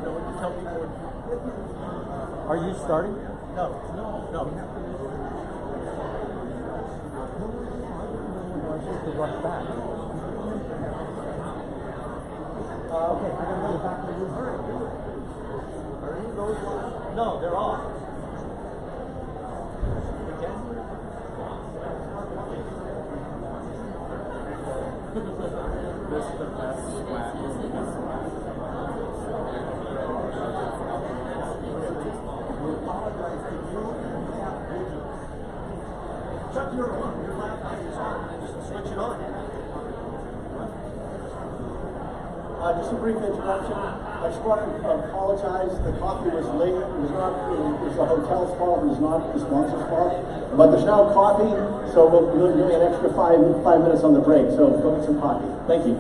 No, when you tell people. Are you starting? No. To rush back. Okay, I gotta go back to the room. Are any of those ones? No, they're off. Okay. This is the best swag. We apologize to you and Cap Digital. Shut your laptop is on. Just switch it on. Just a brief introduction. I just want to apologize. The coffee was late. It was the hotel's fault. It was not the sponsor's fault. But there's now coffee, so we'll do an extra five minutes on the break. So go get some coffee. Thank you.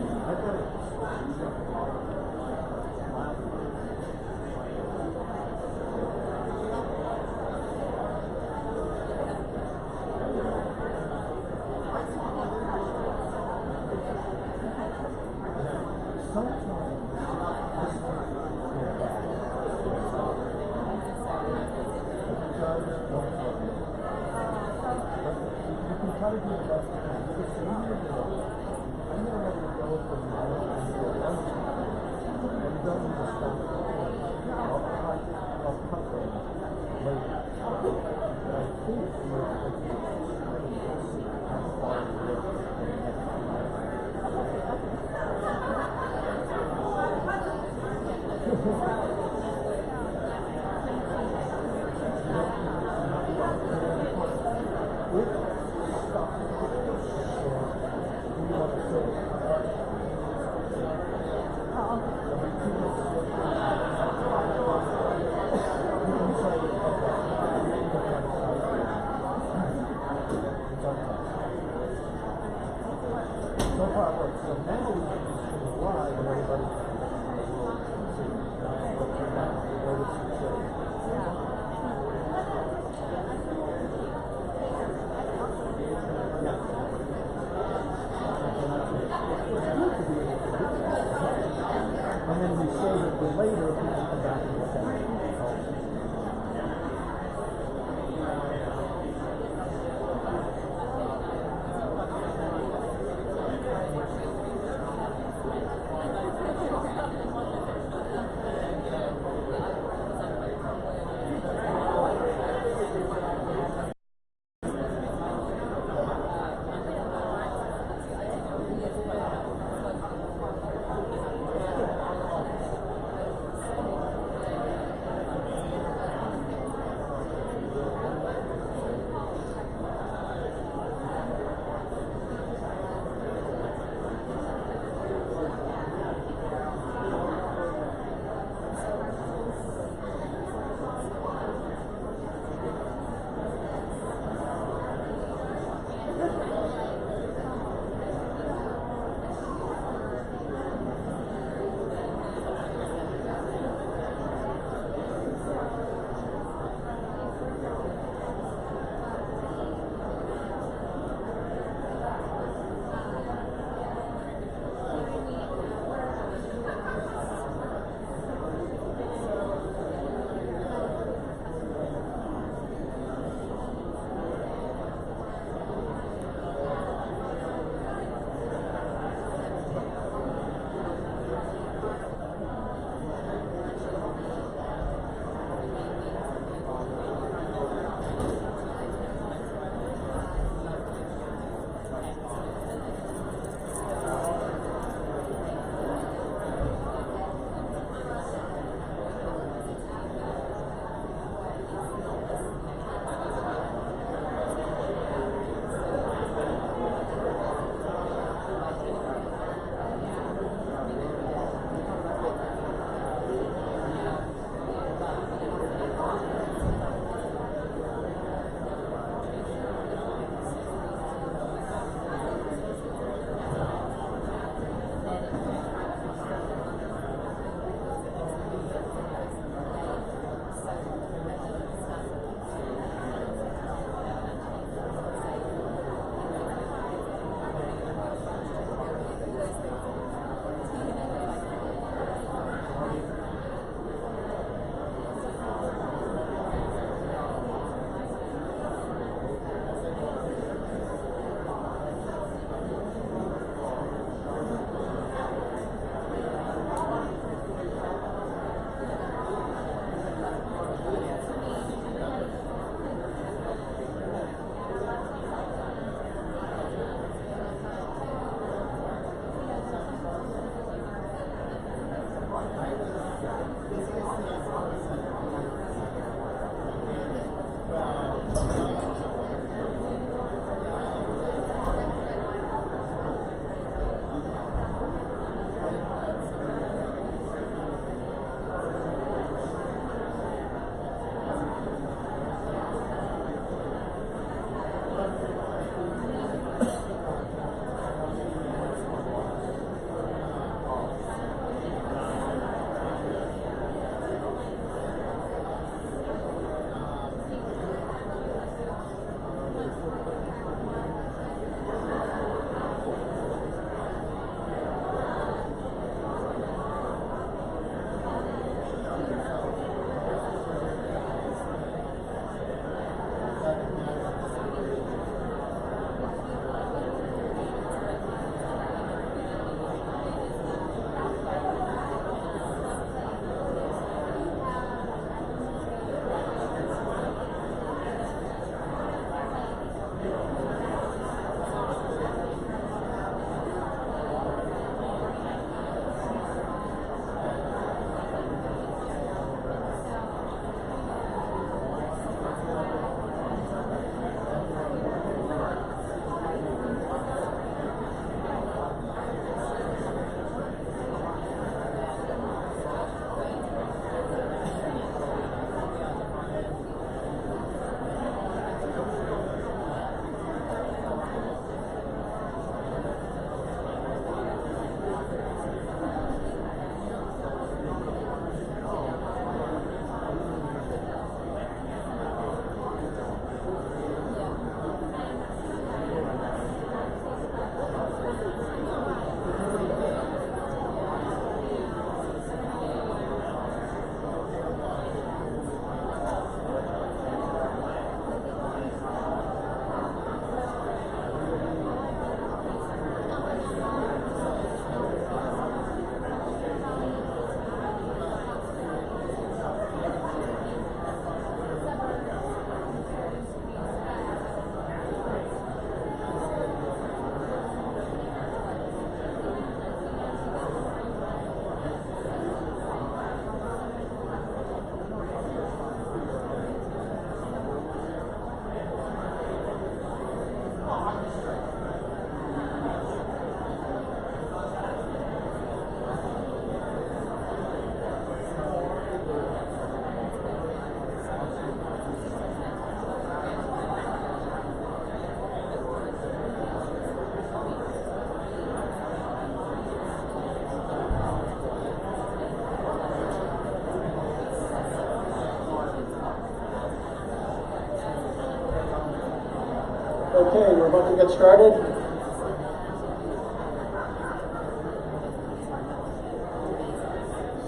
Okay, we're about to get started.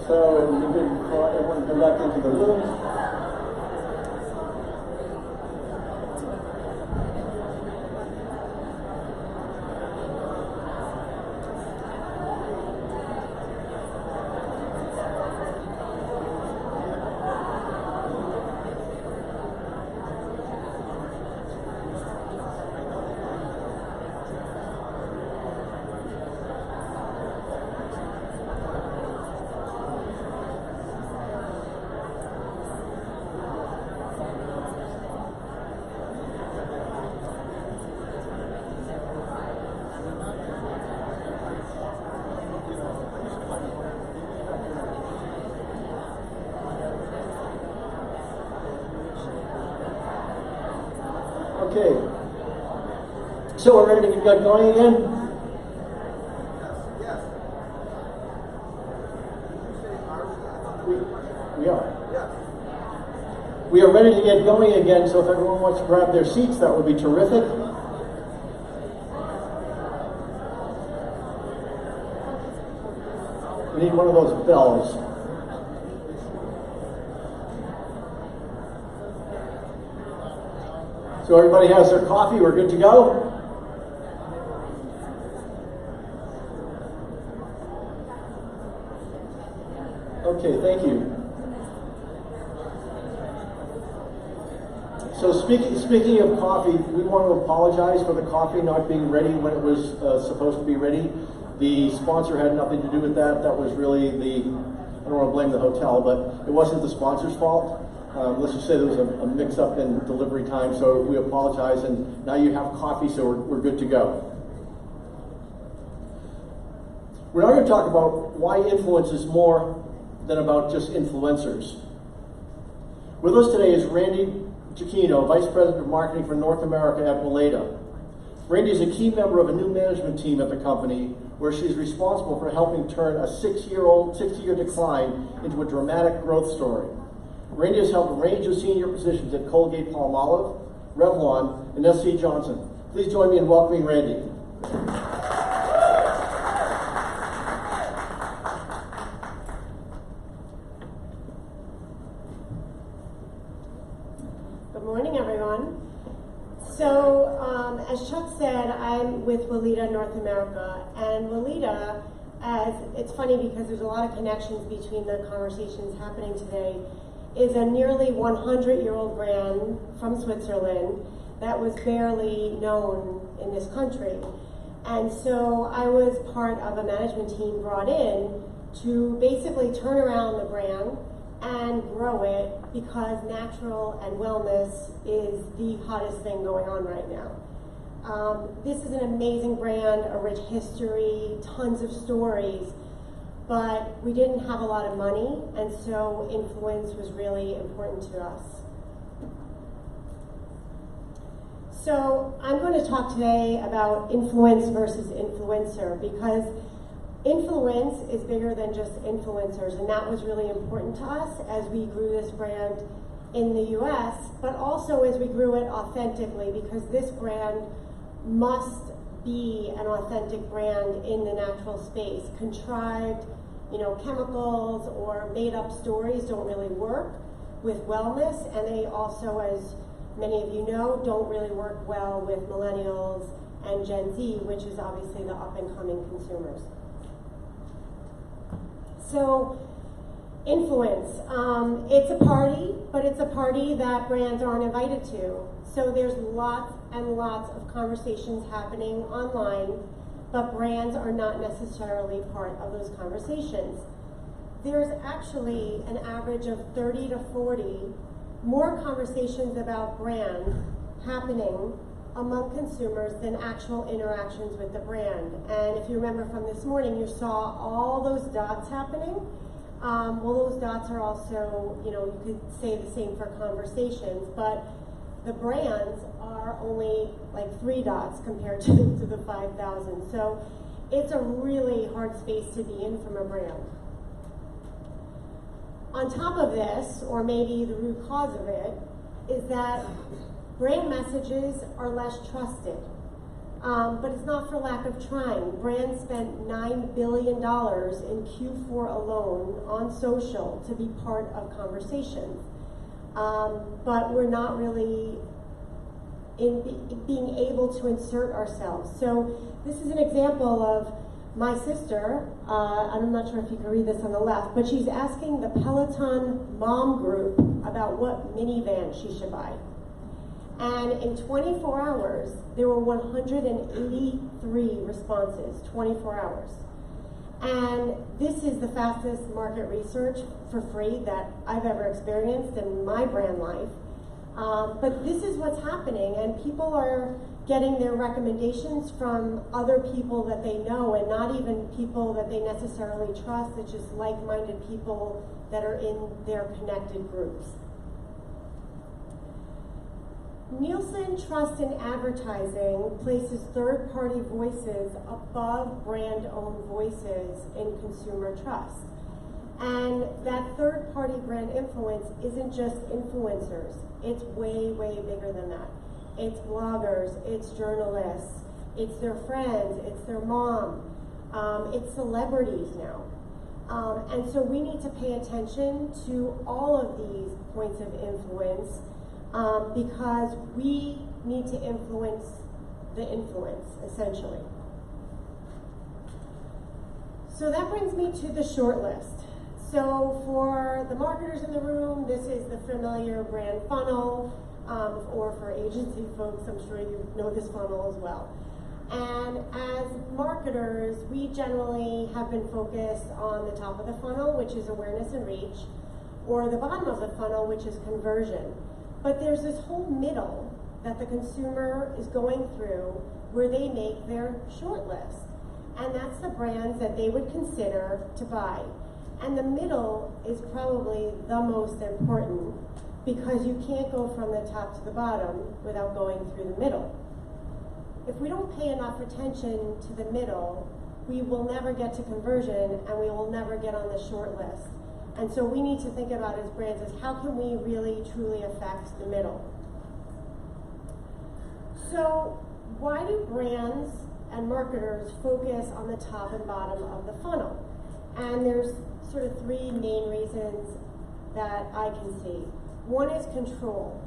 So, it would be good for everyone to come back into the room. Okay, so we're ready to get going again? Yes. We are. Yes. We are ready to get going again, so if everyone wants to grab their seats, that would be terrific. We need one of those bells. So everybody has their coffee, we're good to go? Okay, thank you. So speaking of coffee, we want to apologize for the coffee not being ready when it was supposed to be ready. The sponsor had nothing to do with that. That was really I don't want to blame the hotel, but it wasn't the sponsor's fault. Let's just say there was a mix-up in delivery time, so we apologize, and now you have coffee, so we're good to go. We're now going to talk about why influence is more than about just influencers. With us today is Randy Giacchino, Vice President of Marketing for North America at Weleda. Randy is a key member of a new management team at the company where she's responsible for helping turn a 60-year decline into a dramatic growth story. Randy has held a range of senior positions at Colgate-Palmolive, Revlon, and SC Johnson. Please join me in welcoming Randy. Good morning, everyone. So, as Chuck said, I'm with Weleda North America, and Weleda, it's funny because there's a lot of connections between the conversations happening today, is a nearly 100-year-old brand from Switzerland that was barely known in this country. And so I was part of a management team brought in to basically turn around the brand and grow it because natural and wellness is the hottest thing going on right now. This is an amazing brand, a rich history, tons of stories, but we didn't have a lot of money, and so influence was really important to us. So I'm going to talk today about influence versus influencer, because influence is bigger than just influencers, and that was really important to us as we grew this brand in the US, but also as we grew it authentically, because this brand must be an authentic brand in the natural space. Contrived, chemicals or made-up stories don't really work with wellness, and they also, as many of you know, don't really work well with millennials and Gen Z, which is obviously the up-and-coming consumers. So, influence. It's a party, but it's a party that brands aren't invited to. So there's lots and lots of conversations happening online, but brands are not necessarily part of those conversations. There's actually an average of 30 to 40 more conversations about brand happening among consumers than actual interactions with the brand. And if you remember from this morning, you saw all those dots happening. Well, those dots are also, you could say the same for conversations, but the brands are only like 3 dots compared to the 5,000. So it's a really hard space to be in from a brand. On top of this, or maybe the root cause of it, is that Brand messages are less trusted, but it's not for lack of trying. Brands spent $9 billion in Q4 alone on social to be part of conversations. But we're not really being able to insert ourselves. So this is an example of my sister, I'm not sure if you can read this on the left, but she's asking the Peloton mom group about what minivan she should buy. And in 24 hours, there were 183 responses, 24 hours. And this is the fastest market research for free that I've ever experienced in my brand life. But this is what's happening, and people are getting their recommendations from other people that they know, and not even people that they necessarily trust. It's just like-minded people that are in their connected groups. Nielsen Trust in Advertising places third-party voices above brand-owned voices in consumer trust. And that third-party brand influence isn't just influencers. It's way, way bigger than that. It's bloggers, it's journalists, it's their friends, it's their mom, it's celebrities now. And so we need to pay attention to all of these points of influence because we need to influence the influence, essentially. So that brings me to the short list. So for the marketers in the room, this is the familiar brand funnel, or for agency folks, I'm sure you know this funnel as well. And as marketers, we generally have been focused on the top of the funnel, which is awareness and reach, or the bottom of the funnel, which is conversion. But there's this whole middle that the consumer is going through where they make their short list. And that's the brands that they would consider to buy. And the middle is probably the most important because you can't go from the top to the bottom without going through the middle. If we don't pay enough attention to the middle, we will never get to conversion and we will never get on the short list. And so we need to think about as brands is how can we really truly affect the middle? So why do brands and marketers focus on the top and bottom of the funnel? And there's sort of three main reasons that I can see. One is control.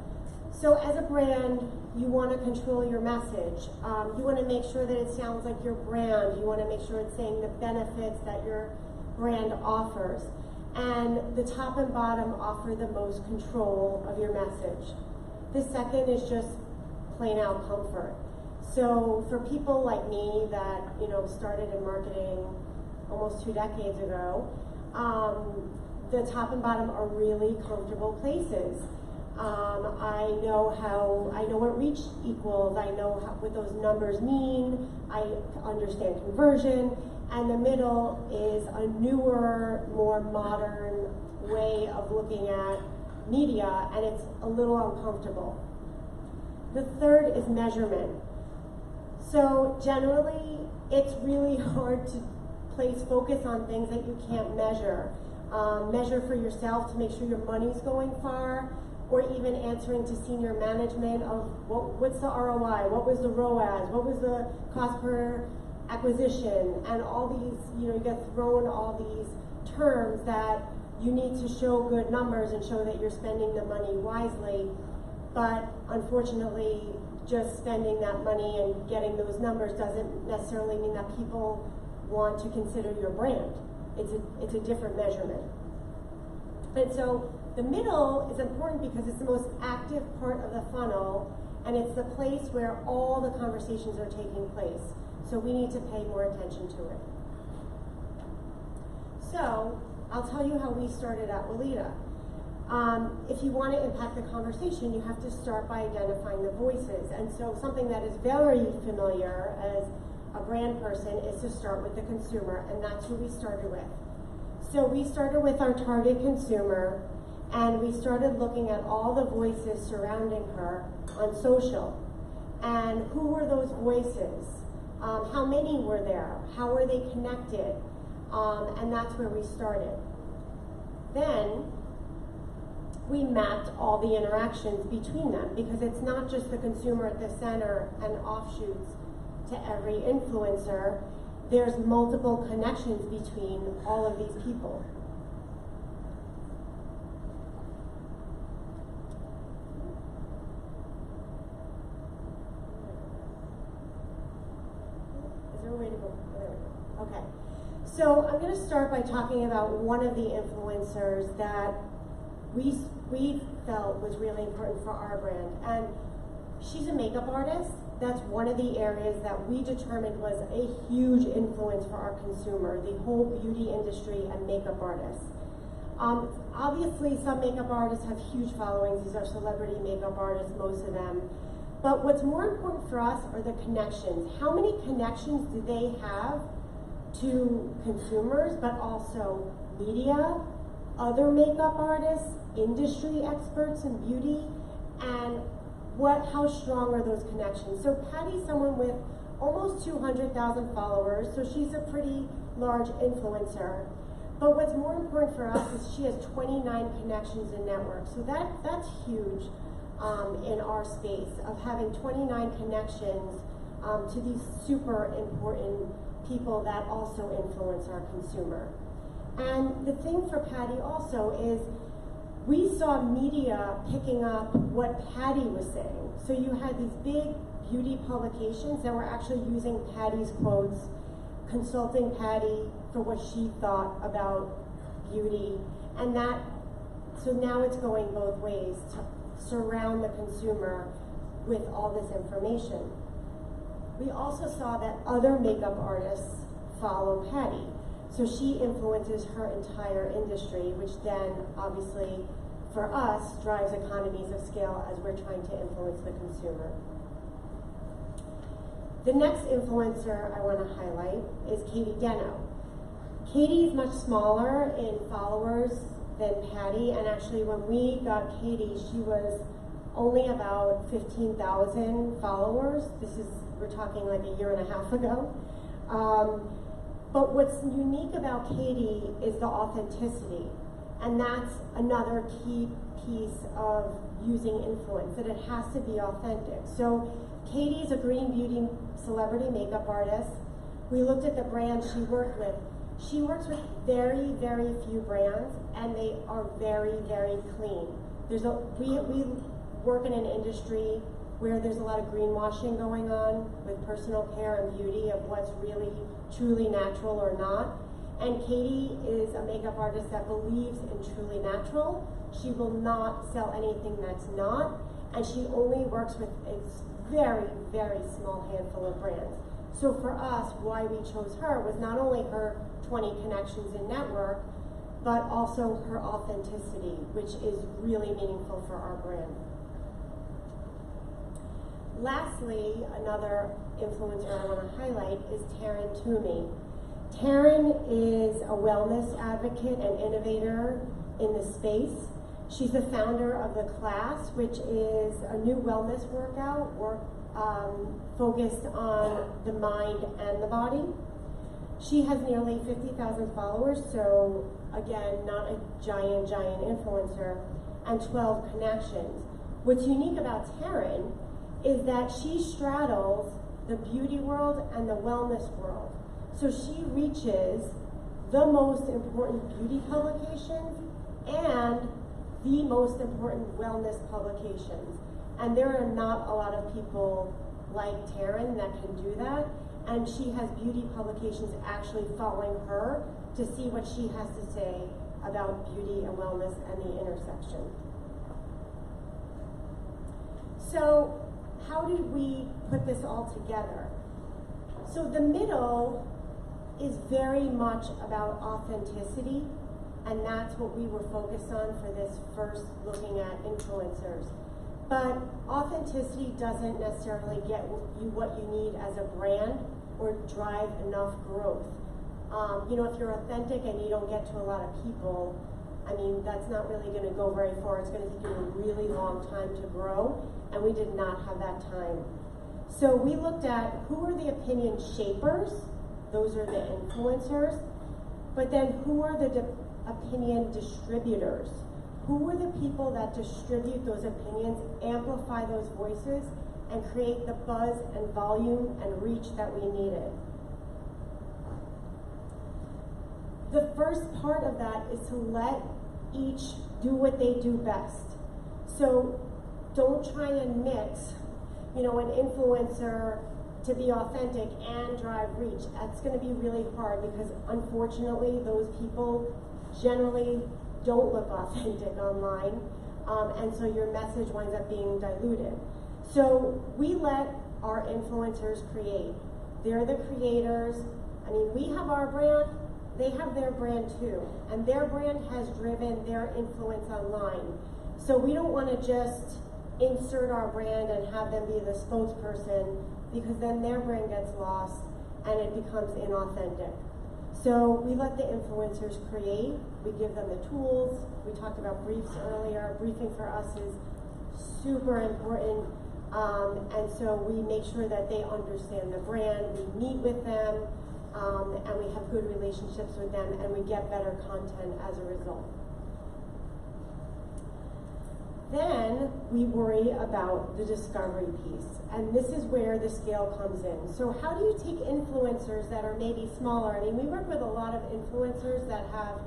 So as a brand, you want to control your message. You want to make sure that it sounds like your brand. You want to make sure it's saying the benefits that your brand offers. And the top and bottom offer the most control of your message. The second is just plain out comfort. So for people like me that started in marketing almost 2 decades ago, the top and bottom are really comfortable places. I know what reach equals. I know what those numbers mean. I understand conversion. And the middle is a newer, more modern way of looking at media, and it's a little uncomfortable. The third is measurement. So generally, it's really hard to place focus on things that you can't measure. Measure for yourself to make sure your money's going far, or even answering to senior management of what's the ROI, what was the ROAS, what was the cost per acquisition, and all these, you get thrown all these terms that you need to show good numbers and show that you're spending the money wisely. But unfortunately, just spending that money and getting those numbers doesn't necessarily mean that people want to consider your brand. It's a different measurement. And so the middle is important because it's the most active part of the funnel, and it's the place where all the conversations are taking place. So we need to pay more attention to it. So I'll tell you how we started at Weleda. If you want to impact the conversation, you have to start by identifying the voices. And so something that is very familiar as a brand person is to start with the consumer, and that's who we started with. So we started with our target consumer, and we started looking at all the voices surrounding her on social. And who were those voices? How many were there? How were they connected? And that's where we started. Then we mapped all the interactions between them, because it's not just the consumer at the center and offshoots to every influencer. There's multiple connections between all of these people. Is there a way to go? Oh, there we go. Okay. So I'm going to start by talking about one of the influencers that we felt was really important for our brand. And she's a makeup artist. That's one of the areas that we determined was a huge influence for our consumer, the whole beauty industry and makeup artists. Obviously, some makeup artists have huge followings. These are celebrity makeup artists, most of them. But what's more important for us are the connections. How many connections do they have to consumers, but also media, other makeup artists, industry experts in beauty, and how strong are those connections? So Patty's someone with almost 200,000 followers, so she's a pretty large influencer. But what's more important for us is she has 29 connections and networks. So that's huge in our space, of having 29 connections to these super important people that also influence our consumer. And the thing for Patty also is, we saw media picking up what Patty was saying. So you had these big beauty publications that were actually using Patty's quotes, consulting Patty for what she thought about beauty. And so now it's going both ways to surround the consumer with all this information. We also saw that other makeup artists follow Patty. So she influences her entire industry, which then obviously for us drives economies of scale as we're trying to influence the consumer. The next influencer I want to highlight is Katie Deno. Katie is much smaller in followers than Patty, and actually when we got Katie, she was only about 15,000 followers. We're talking like a year and a half ago. But what's unique about Katie is the authenticity. And that's another key piece of using influence, that it has to be authentic. So Katie is a green beauty celebrity makeup artist. We looked at the brands she worked with. She works with very, very few brands, and they are very, very clean. We work in an industry where there's a lot of greenwashing going on with personal care and beauty, of what's really truly natural or not. And Katie is a makeup artist that believes in truly natural. She will not sell anything that's not, and she only works with a very, very small handful of brands. So for us, why we chose her was not only her 20 connections in network, but also her authenticity, which is really meaningful for our brand. Lastly, another influencer I want to highlight is Taryn Toomey. Taryn is a wellness advocate and innovator in the space. She's the founder of The Class, which is a new wellness workout focused on the mind and the body. She has nearly 50,000 followers, so again, not a giant influencer, and 12 connections. What's unique about Taryn is that she straddles the beauty world and the wellness world. So she reaches the most important beauty publications and the most important wellness publications. And there are not a lot of people like Taryn that can do that. And she has beauty publications actually following her to see what she has to say about beauty and wellness and the intersection. So how did we put this all together? So the middle is very much about authenticity, and that's what we were focused on for this first looking at influencers. But authenticity doesn't necessarily get you what you need as a brand or drive enough growth. If you're authentic and you don't get to a lot of people, I mean, that's not really going to go very far. It's going to take you a really long time to grow, and we did not have that time. So we looked at who are the opinion shapers, those are the influencers, but then who are the opinion distributors? who are the people that distribute those opinions, amplify those voices, and create the buzz and volume and reach that we needed. The first part of that is to let each do what they do best. So don't try and mix, an influencer to be authentic and drive reach. That's going to be really hard because unfortunately those people generally don't look authentic online, and so your message winds up being diluted. So we let our influencers create. They're the creators. I mean, we have our brand, they have their brand too, and their brand has driven their influence online. So we don't want to just insert our brand and have them be the spokesperson, because then their brand gets lost and it becomes inauthentic. So we let the influencers create, we give them the tools. We talked about briefs earlier. Briefing for us is super important, and so we make sure that they understand the brand. We meet with them, and we have good relationships with them, and we get better content as a result. Then we worry about the discovery piece, and this is where the scale comes in. So how do you take influencers that are maybe smaller? I mean, we work with a lot of influencers that have,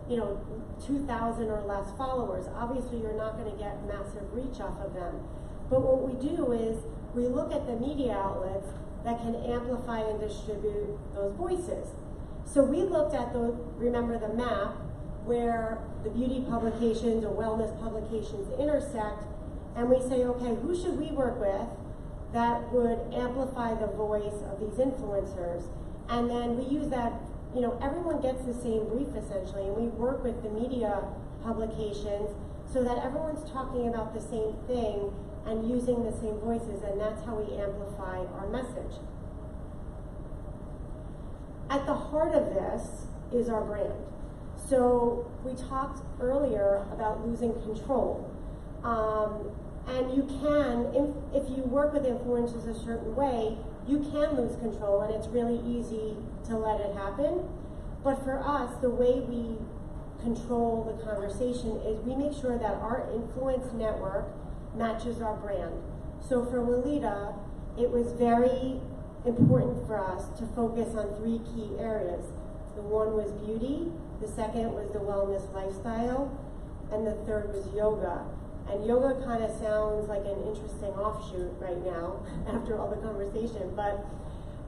2,000 or less followers. Obviously, you're not going to get massive reach off of them. But what we do is we look at the media outlets that can amplify and distribute those voices. So we looked at remember the map, where the beauty publications or wellness publications intersect, and we say, okay, who should we work with that would amplify the voice of these influencers? And then we use that, everyone gets the same brief essentially, and we work with the media publications so that everyone's talking about the same thing and using the same voices, and that's how we amplify our message. At the heart of this is our brand. So we talked earlier about losing control. And you can, if you work with influencers a certain way, you can lose control, and it's really easy to let it happen. But for us, the way we control the conversation is we make sure that our influence network matches our brand. So for Lolita, it was very important for us to focus on 3 key areas. The one was beauty, the second was the wellness lifestyle, and the third was yoga. And yoga kind of sounds like an interesting offshoot right now after all the conversation, but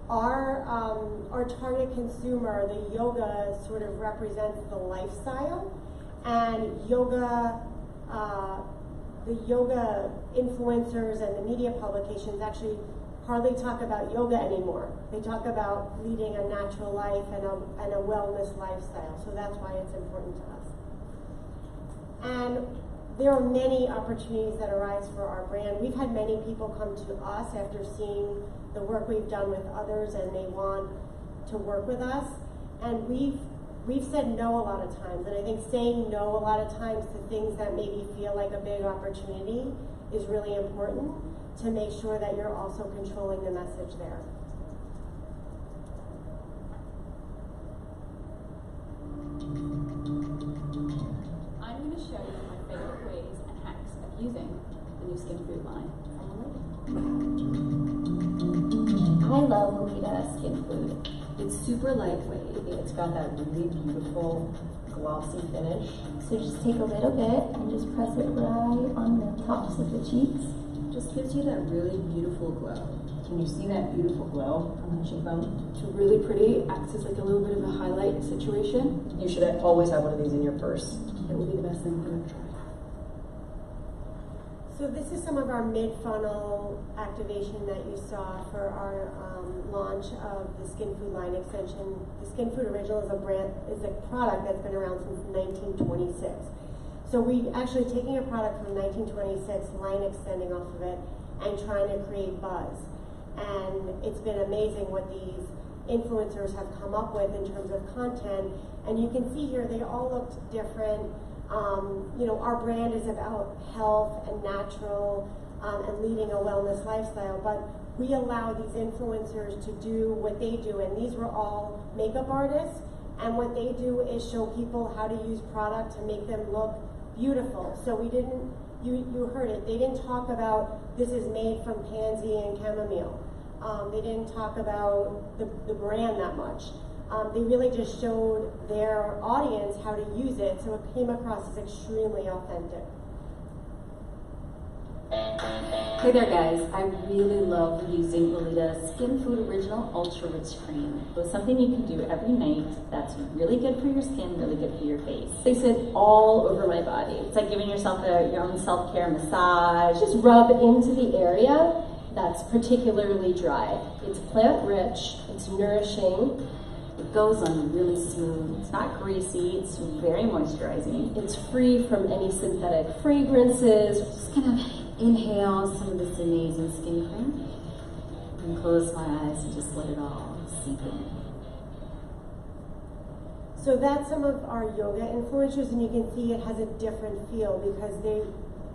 our target consumer, the yoga sort of represents the lifestyle, and the yoga influencers and the media publications actually hardly talk about yoga anymore. They talk about leading a natural life and a wellness lifestyle. So that's why it's important to us. And there are many opportunities that arise for our brand. We've had many people come to us after seeing the work we've done with others, and they want to work with us. And we've said no a lot of times. And I think saying no a lot of times to things that maybe feel like a big opportunity is really important, to make sure that you're also controlling the message there. I'm going to show you my favorite ways and hacks of using the new Skin Food line from Lolita. I love Lolita Skin Food. It's super lightweight. It's got that really beautiful glossy finish. So just take a little bit and just press it right on the tops of the cheeks. Just gives you that really beautiful glow. Can you see that beautiful glow on the cheekbone? It's really pretty. Acts as like a little bit of a highlight situation. You should always have one of these in your purse. It will be the best thing you've ever tried. So this is some of our mid-funnel activation that you saw for our launch of the Skin Food line extension. The Skin Food Original is a product that's been around since 1926. So we actually taking a product from 1926, line extending off of it, and trying to create buzz. And it's been amazing what these influencers have come up with in terms of content. And you can see here, they all looked different. Our brand is about health and natural and leading a wellness lifestyle, but we allow these influencers to do what they do. And these were all makeup artists, and what they do is show people how to use product to make them look beautiful. So we didn't, you heard it, they didn't talk about this is made from pansy and chamomile. They didn't talk about the brand that much. They really just showed their audience how to use it, so it came across as extremely authentic. Hey there guys, I really love using Lolita's Skin Food Original Ultra Rich Cream. It was something you can do every night that's really good for your skin, really good for your face. They sit all over my body. It's like giving yourself your own self-care massage. Just rub into the area that's particularly dry. It's plant rich, it's nourishing. It goes on really smooth. It's not greasy, it's very moisturizing. It's free from any synthetic fragrances. Just kind of inhale some of this amazing skin cream and close my eyes and just let it all seep in. So that's some of our yoga influencers, and you can see it has a different feel because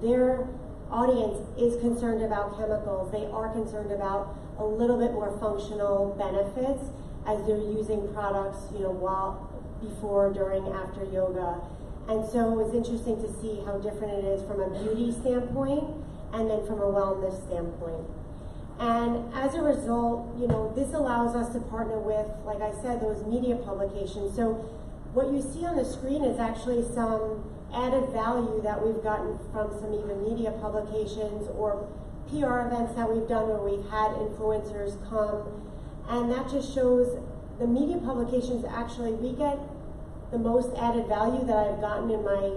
their audience is concerned about chemicals. They are concerned about a little bit more functional benefits as they're using products, while, before, during, after yoga. And so it's interesting to see how different it is from a beauty standpoint and then from a wellness standpoint. And as a result, this allows us to partner with, like I said, those media publications. So what you see on the screen is actually some added value that we've gotten from some even media publications or PR events that we've done where we've had influencers come. And that just shows the media publications actually, we get the most added value that I've gotten in my,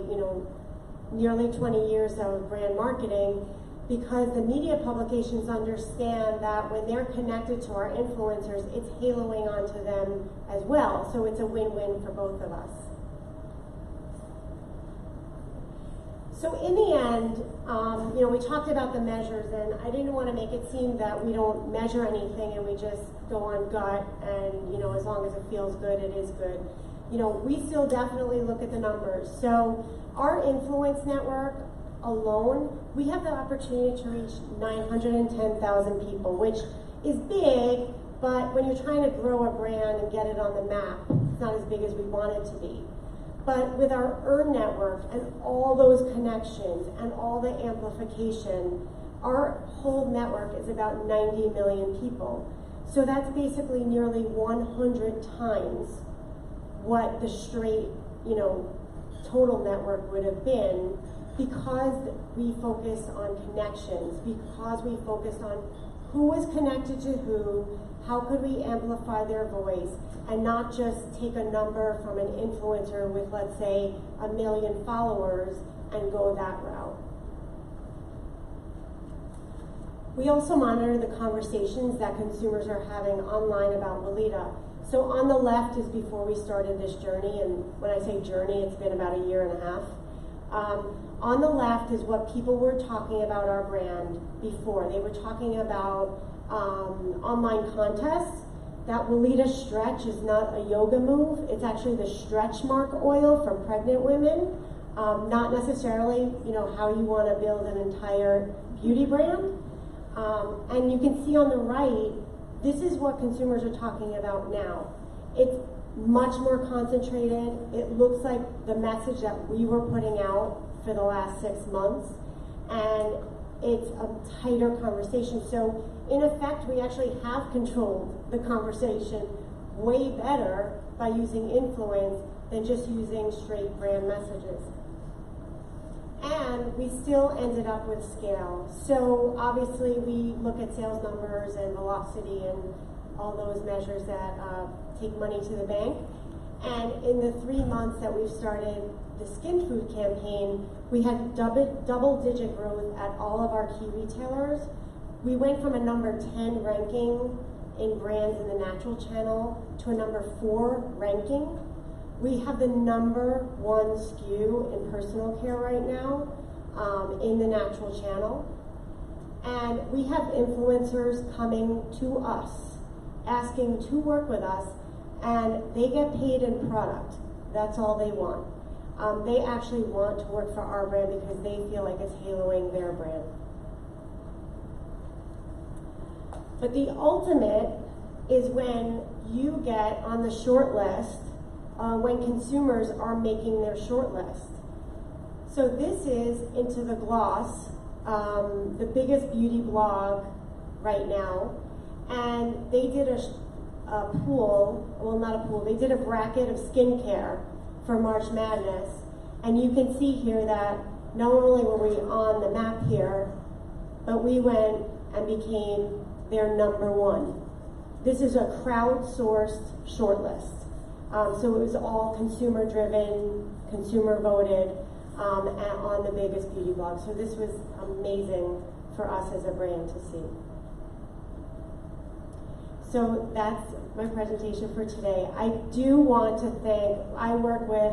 nearly 20 years of brand marketing, because the media publications understand that when they're connected to our influencers, it's haloing onto them as well. So it's a win-win for both of us. So in the end, we talked about the measures, and I didn't want to make it seem that we don't measure anything and we just go on gut and, as long as it feels good, it is good. We still definitely look at the numbers. So our influence network alone, we have the opportunity to reach 910,000 people, which is big, but when you're trying to grow a brand and get it on the map, it's not as big as we want it to be. But with our Earn network and all those connections and all the amplification, our whole network is about 90 million people. So that's basically nearly 100 times what the straight, total network would have been, because we focused on connections, because we focused on who was connected to who, how could we amplify their voice, and not just take a number from an influencer with, let's say, 1 million followers and go that route. We also monitor the conversations that consumers are having online about Lolita. So on the left is before we started this journey, and when I say journey, it's been about 1.5 years. On the left is what people were talking about our brand before. They were talking about online contests. That Lolita Stretch is not a yoga move. It's actually the stretch mark oil for pregnant women. Not necessarily, how you want to build an entire beauty brand. And you can see on the right, this is what consumers are talking about now. It's much more concentrated. It looks like the message that we were putting out for the last 6 months, and it's a tighter conversation. So in effect, we actually have controlled the conversation way better by using influence than just using straight brand messages. And we still ended up with scale. So obviously we look at sales numbers and velocity and all those measures that take money to the bank. And in the 3 months that we've started the Skin Food campaign, we had double-digit growth at all of our key retailers. We went from a number 10 ranking in brands in the natural channel to a number 4 ranking. We have the number 1 SKU in personal care right now in the natural channel. And we have influencers coming to us, asking to work with us, and they get paid in product. That's all they want. They actually want to work for our brand because they feel like it's haloing their brand. But the ultimate is when you get on the short list, when consumers are making their short list. So this is Into the Gloss, the biggest beauty blog right now. And they did a pool, well not a pool, they did a bracket of skincare for March Madness. And you can see here that not only were we on the map here, but we went and became their #1. This is a crowdsourced shortlist. So it was all consumer driven, consumer voted on the biggest beauty blog. So this was amazing for us as a brand to see. So that's my presentation for today. I do want to thank, I work with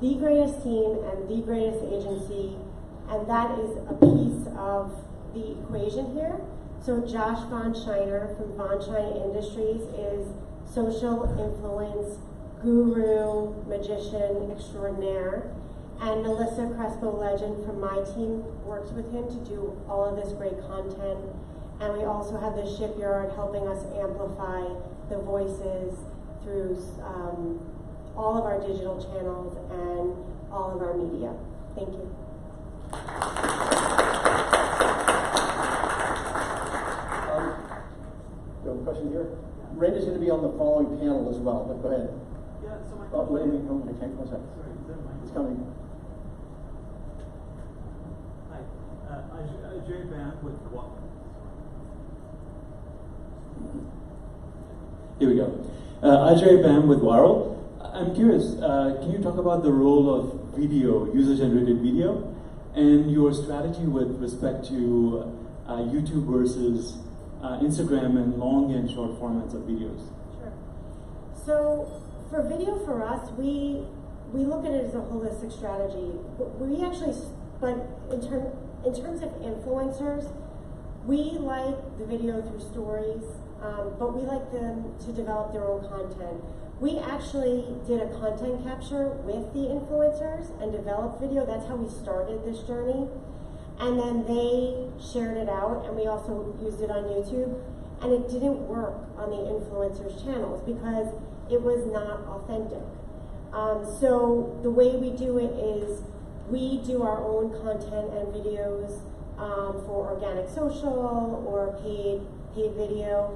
the greatest team and the greatest agency, and that is a piece of the equation here. So Josh Von Shiner from Von Shiner Industries is social influence guru, magician extraordinaire. And Melissa Crespo Legend from my team works with him to do all of this great content. And we also have the shipyard helping us amplify the voices through all of our digital channels and all of our media. Thank you. You have a question here? Randy's going to be on the following panel as well, but go ahead. Yeah, so my Wait a minute, I can't, one second. Sorry, is that mine? It's coming. Hi, Ajay Band with Here we go. Ajay Bam with Warrell. I'm curious, can you talk about the role of video, user-generated video, and your strategy with respect to YouTube versus Instagram and long and short formats of videos? Sure. So for video for us, we look at it as a holistic strategy. We actually, but in terms of influencers, we like the video through stories, but we like them to develop their own content. We actually did a content capture with the influencers and developed video. That's how we started this journey. And then they shared it out, and we also used it on YouTube. And it didn't work on the influencers' channels because it was not authentic. So the way we do it is we do our own content and videos for organic social or paid video.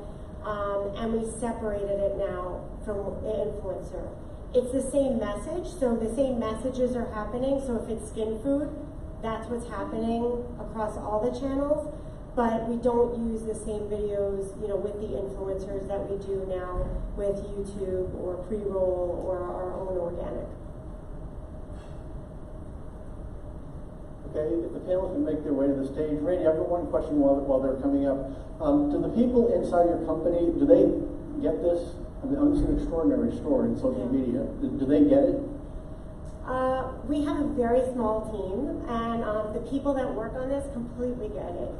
And we separated it now from the influencer. It's the same message, so the same messages are happening. So if it's skin food, that's what's happening across all the channels. But we don't use the same videos, with the influencers that we do now with YouTube or pre-roll or our own organic. Okay, if the panelists can make their way to the stage. Randy, I've got one question while they're coming up. Do the people inside your company, do they get this? I mean, this is an extraordinary story in social media. Do they get it? We have a very small team, and the people that work on this completely get it.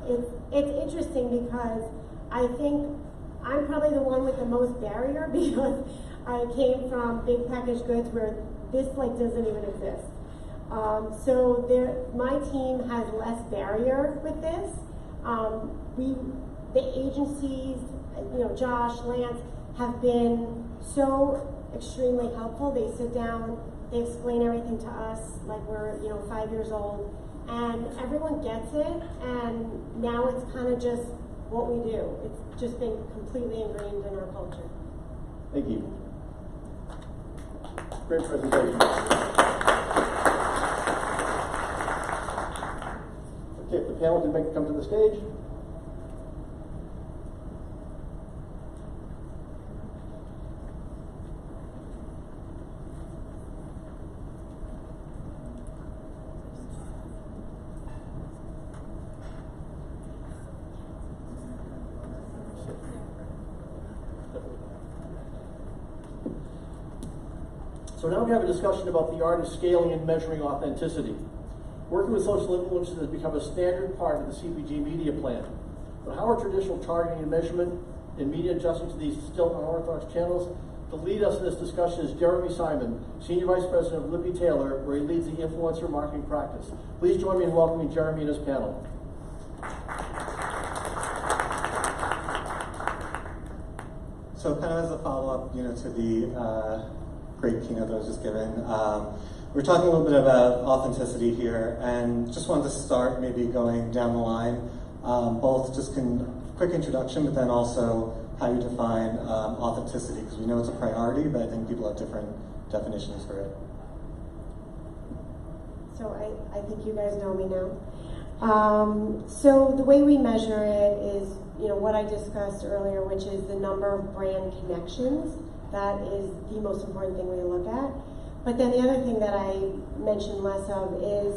It's interesting because I think I'm probably the one with the most barrier because I came from big packaged goods where this doesn't even exist. So my team has less barrier with this. The agencies, Josh, Lance, have been so extremely helpful. They sit down, they explain everything to us like we're 5 years old, and everyone gets it. And now it's kind of just what we do. It's just been completely ingrained in our culture. Thank you. Great presentation. Okay, if the panel can come to the stage. So now we have a discussion about the art of scaling and measuring authenticity. Working with social influencers has become a standard part of the CPG media plan. But how are traditional targeting and measurement and media adjusting to these still unorthodox channels? To lead us in this discussion is Jeremy Simon, Senior Vice President of Lippy Taylor, where he leads the influencer marketing practice. Please join me in welcoming Jeremy and his panel. So kind of as a follow-up, to the great keynote that was just given, We're talking a little bit about authenticity here, and just wanted to start maybe going down the line, both just quick introduction, but then also how you define authenticity, because we know it's a priority, but I think people have different definitions for it. So I think you guys know me now. So the way we measure it is, what I discussed earlier, which is the number of brand connections. That is the most important thing we look at. But then the other thing that I mentioned less of is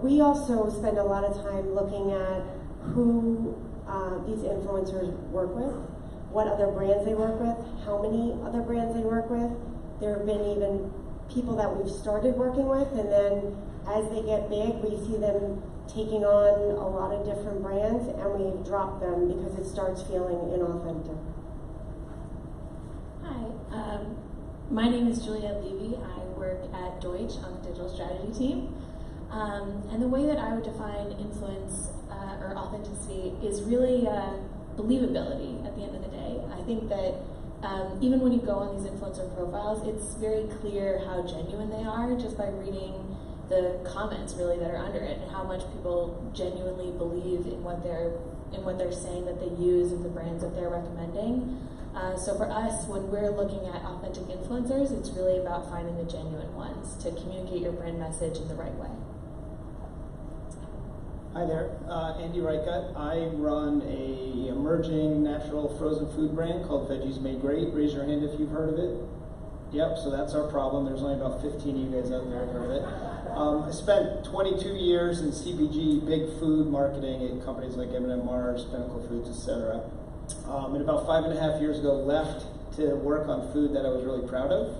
we also spend a lot of time looking at who these influencers work with, what other brands they work with, how many other brands they work with. There have been even people that we've started working with, and then as they get big, we see them taking on a lot of different brands, and we drop them because it starts feeling inauthentic. Hi, my name is Juliette Levy. I work at Deutsch on the digital strategy team. And the way that I would define influence or authenticity is really believability at the end of the day. I think that even when you go on these influencer profiles, it's very clear how genuine they are just by reading the comments really that are under it, and how much people genuinely believe in what they're saying that they use and the brands that they're recommending. So for us, when we're looking at authentic influencers, it's really about finding the genuine ones to communicate your brand message in the right way. Hi there, Andy Reichut. I run a emerging natural frozen food brand called Veggies Made Great. Raise your hand if you've heard of it. Yep, so that's our problem. There's only about 15 of you guys out there who've heard of it. I spent 22 years in CPG, big food marketing at companies like M&M Mars, Pinnacle Foods, etc. And about 5.5 years ago, left to work on food that I was really proud of.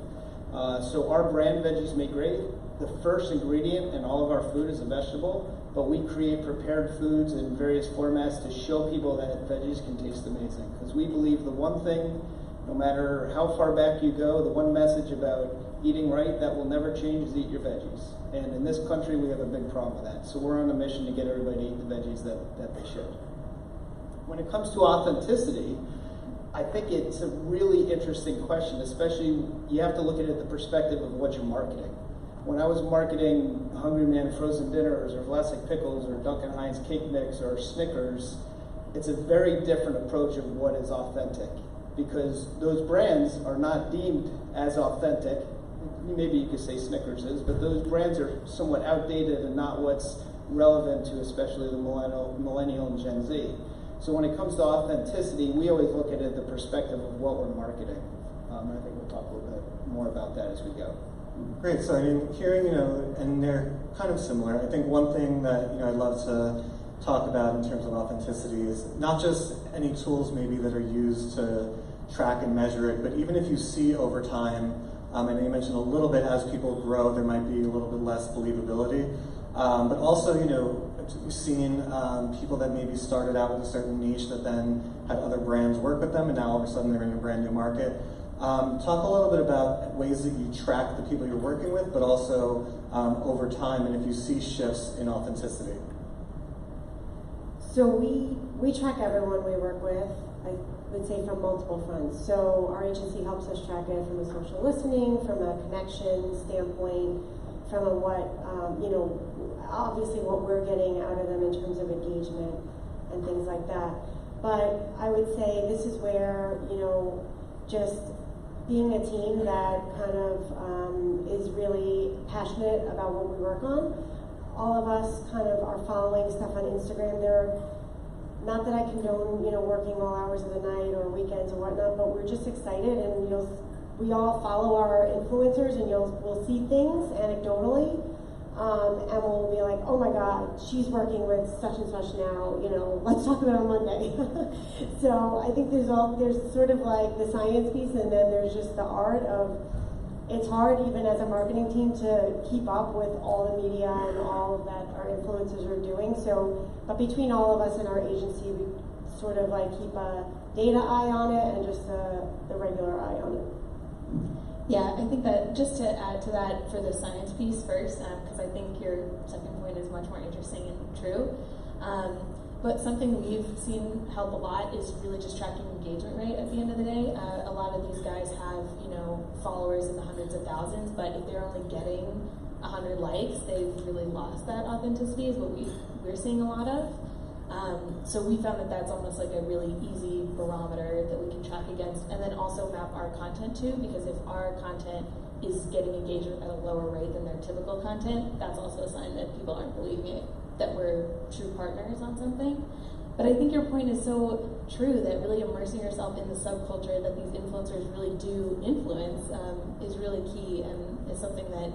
So our brand, Veggies Made Great, the first ingredient in all of our food is a vegetable, but we create prepared foods in various formats to show people that veggies can taste amazing. Because we believe the one thing, no matter how far back you go, the one message about eating right that will never change is eat your veggies. And in this country, we have a big problem with that. So we're on a mission to get everybody to eat the veggies that they should. When it comes to authenticity, I think it's a really interesting question, especially you have to look at it the perspective of what you're marketing. When I was marketing Hungry Man frozen dinners or Vlasic pickles or Duncan Hines cake mix or Snickers, it's a very different approach of what is authentic, because those brands are not deemed as authentic. Maybe you could say Snickers is, but those brands are somewhat outdated and not what's relevant to especially the millennial and Gen Z. So when it comes to authenticity, we always look at it the perspective of what we're marketing. And I think we'll talk a little bit more about that as we go. Great. So I mean, hearing, and they're kind of similar. I think one thing that I'd love to talk about in terms of authenticity is not just any tools maybe that are used to track and measure it, but even if you see over time, and you mentioned a little bit as people grow, there might be a little bit less believability. But also, we've seen people that maybe started out with a certain niche that then had other brands work with them, and now all of a sudden they're in a brand new market. Talk a little bit about ways that you track the people you're working with, but also over time, and if you see shifts in authenticity. So we track everyone we work with, I would say, from multiple fronts. So our agency helps us track it from a social listening, from a connection standpoint, from a obviously what we're getting out of them in terms of engagement and things like that. But I would say this is where, just being a team that kind of is really passionate about what we work on. All of us kind of are following stuff on Instagram. Not that I condone, working all hours of the night or weekends or whatnot, but we're just excited, and we all follow our influencers, and we'll see things anecdotally, and we'll be like, oh my God, she's working with such and such now, let's talk about it on Monday. So I think there's sort of like the science piece, and then there's just the art of, it's hard even as a marketing team to keep up with all the media and all that our influencers are doing. So, but between all of us in our agency, we sort of like keep a data eye on it and just the regular eye on it. Yeah, I think that just to add to that for the science piece first, because I think your second point is much more interesting and true. But something we've seen help a lot is really just tracking engagement rate at the end of the day. A lot of these guys have, followers in the hundreds of thousands, but if they're only getting 100 likes, they've really lost that authenticity, is what we're seeing a lot of. So we found that that's almost like a really easy barometer that we can track against, and then also map our content to, because if our content is getting engagement at a lower rate than their typical content, that's also a sign that people aren't believing it, that we're true partners on something. But I think your point is so true, that really immersing yourself in the subculture that these influencers really do influence is really key, and is something that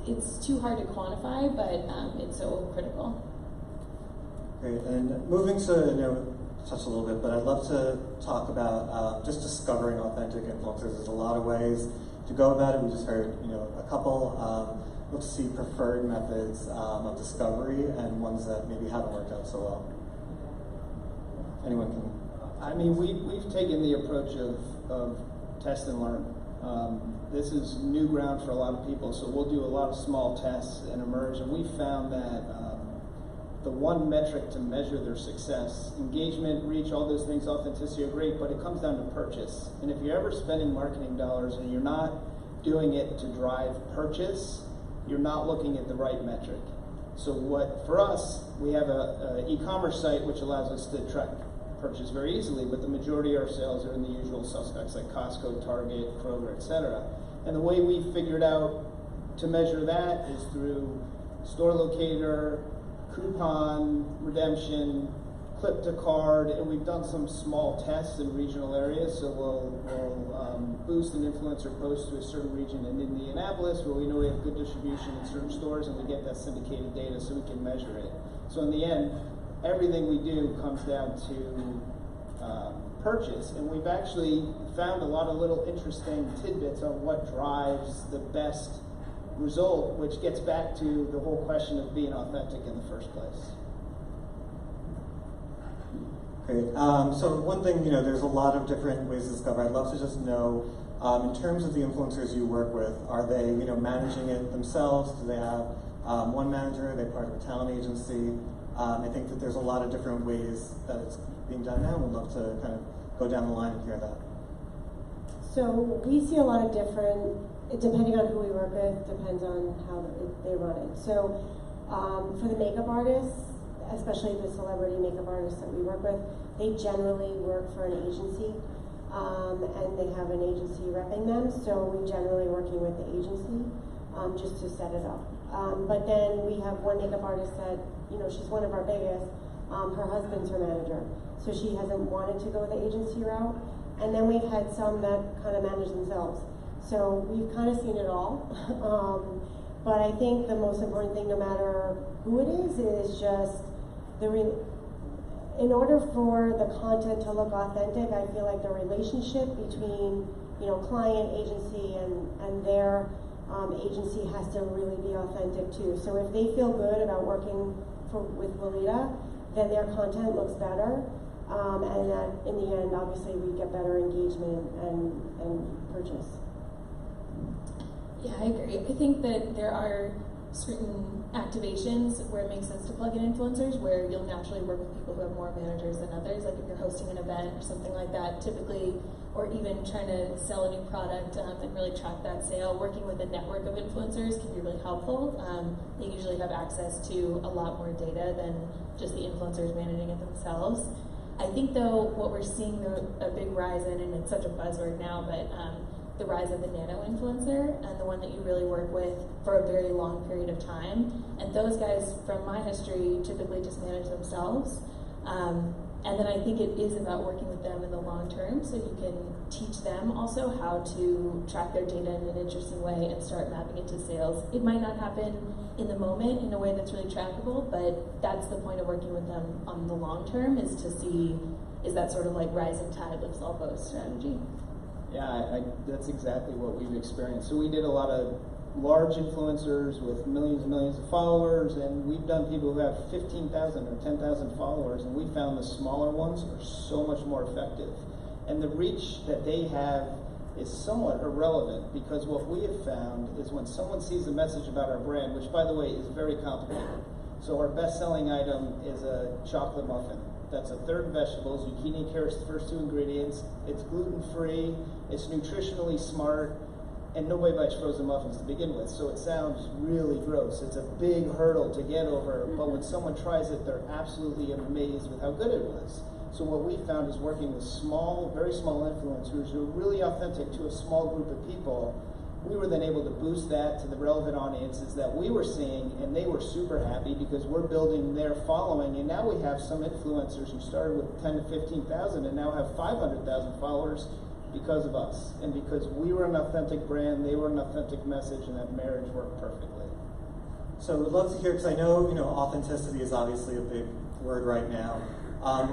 it's too hard to quantify, but it's so critical. Great, and moving to touch a little bit, but I'd love to talk about just discovering authentic influencers. There's a lot of ways to go about it. We just heard a couple. Let's see preferred methods of discovery and ones that maybe haven't worked out so well. Anyone can? I mean, we've taken the approach of test and learn. This is new ground for a lot of people, so we'll do a lot of small tests and emerge, and we found that the one metric to measure their success, engagement, reach, all those things, authenticity are great, but it comes down to purchase. And if you're ever spending marketing dollars and you're not doing it to drive purchase, you're not looking at the right metric. So for us, we have a e-commerce site which allows us to track purchase very easily, but the majority of our sales are in the usual suspects like Costco, Target, Kroger, etc. And the way we figured out to measure that is through store locator, coupon redemption, clip to card, and we've done some small tests in regional areas. So we'll boost an influencer post to a certain region in Indianapolis where we know we have good distribution in certain stores, and we get that syndicated data so we can measure it. So in the end, everything we do comes down to purchase, and we've actually found a lot of little interesting tidbits on what drives the best result, which gets back to the whole question of being authentic in the first place. Great. So one thing, there's a lot of different ways to discover. I'd love to just know, in terms of the influencers you work with, are they, managing it themselves? Do they have one manager? Are they part of a talent agency? I think that there's a lot of different ways that it's being done now. We'd love to kind of go down the line and hear that. So we see a lot of different, depending on who we work with, depends on how they run it. So for the makeup artists, especially the celebrity makeup artists that we work with, they generally work for an agency, and they have an agency repping them. So we're generally working with the agency just to set it up. But then we have one makeup artist that, she's one of our biggest. Her husband's her manager, so she hasn't wanted to go the agency route. And then we've had some that kind of manage themselves. So we've kind of seen it all. But I think the most important thing, no matter who it is just in order for the content to look authentic, I feel like the relationship between, client, agency, and their agency has to really be authentic too. So if they feel good about working with Lolita, then their content looks better. And that in the end, obviously, we get better engagement and purchase. Yeah, I agree. I think that there are certain activations where it makes sense to plug in influencers, where you'll naturally work with people who have more managers than others. Like if you're hosting an event or something like that, typically, or even trying to sell a new product and really track that sale, working with a network of influencers can be really helpful. They usually have access to a lot more data than just the influencers managing it themselves. I think though, what we're seeing a big rise in, and it's such a buzzword now, but the rise of the nano influencer, and the one that you really work with for a very long period of time. And those guys, from my history, typically just manage themselves. And then I think it is about working with them in the long term, so you can teach them also how to track their data in an interesting way and start mapping it to sales. It might not happen in the moment in a way that's really trackable, but that's the point of working with them on the long term, is to see, is that sort of like rising tide lifts all boats strategy. Yeah, that's exactly what we've experienced. So we did a lot of large influencers with millions and millions of followers, and we've done people who have 15,000 or 10,000 followers, and we found the smaller ones are so much more effective. And the reach that they have is somewhat irrelevant, because what we have found is when someone sees a message about our brand, which by the way is very complicated, So our best-selling item is a chocolate muffin. That's a third vegetables, zucchini, carrots, the first two ingredients. It's gluten-free, it's nutritionally smart, and nobody buys frozen muffins to begin with, so it sounds really gross. It's a big hurdle to get over, but when someone tries it, they're absolutely amazed with how good it was. So what we found is working with small, very small influencers who are really authentic to a small group of people, we were then able to boost that to the relevant audiences that we were seeing, and they were super happy because we're building their following, and now we have some influencers who started with 10 to 15,000 and now have 500,000 followers because of us, and because we were an authentic brand, they were an authentic message, and that marriage worked perfectly. So we'd love to hear, because I know, authenticity is obviously a big word right now.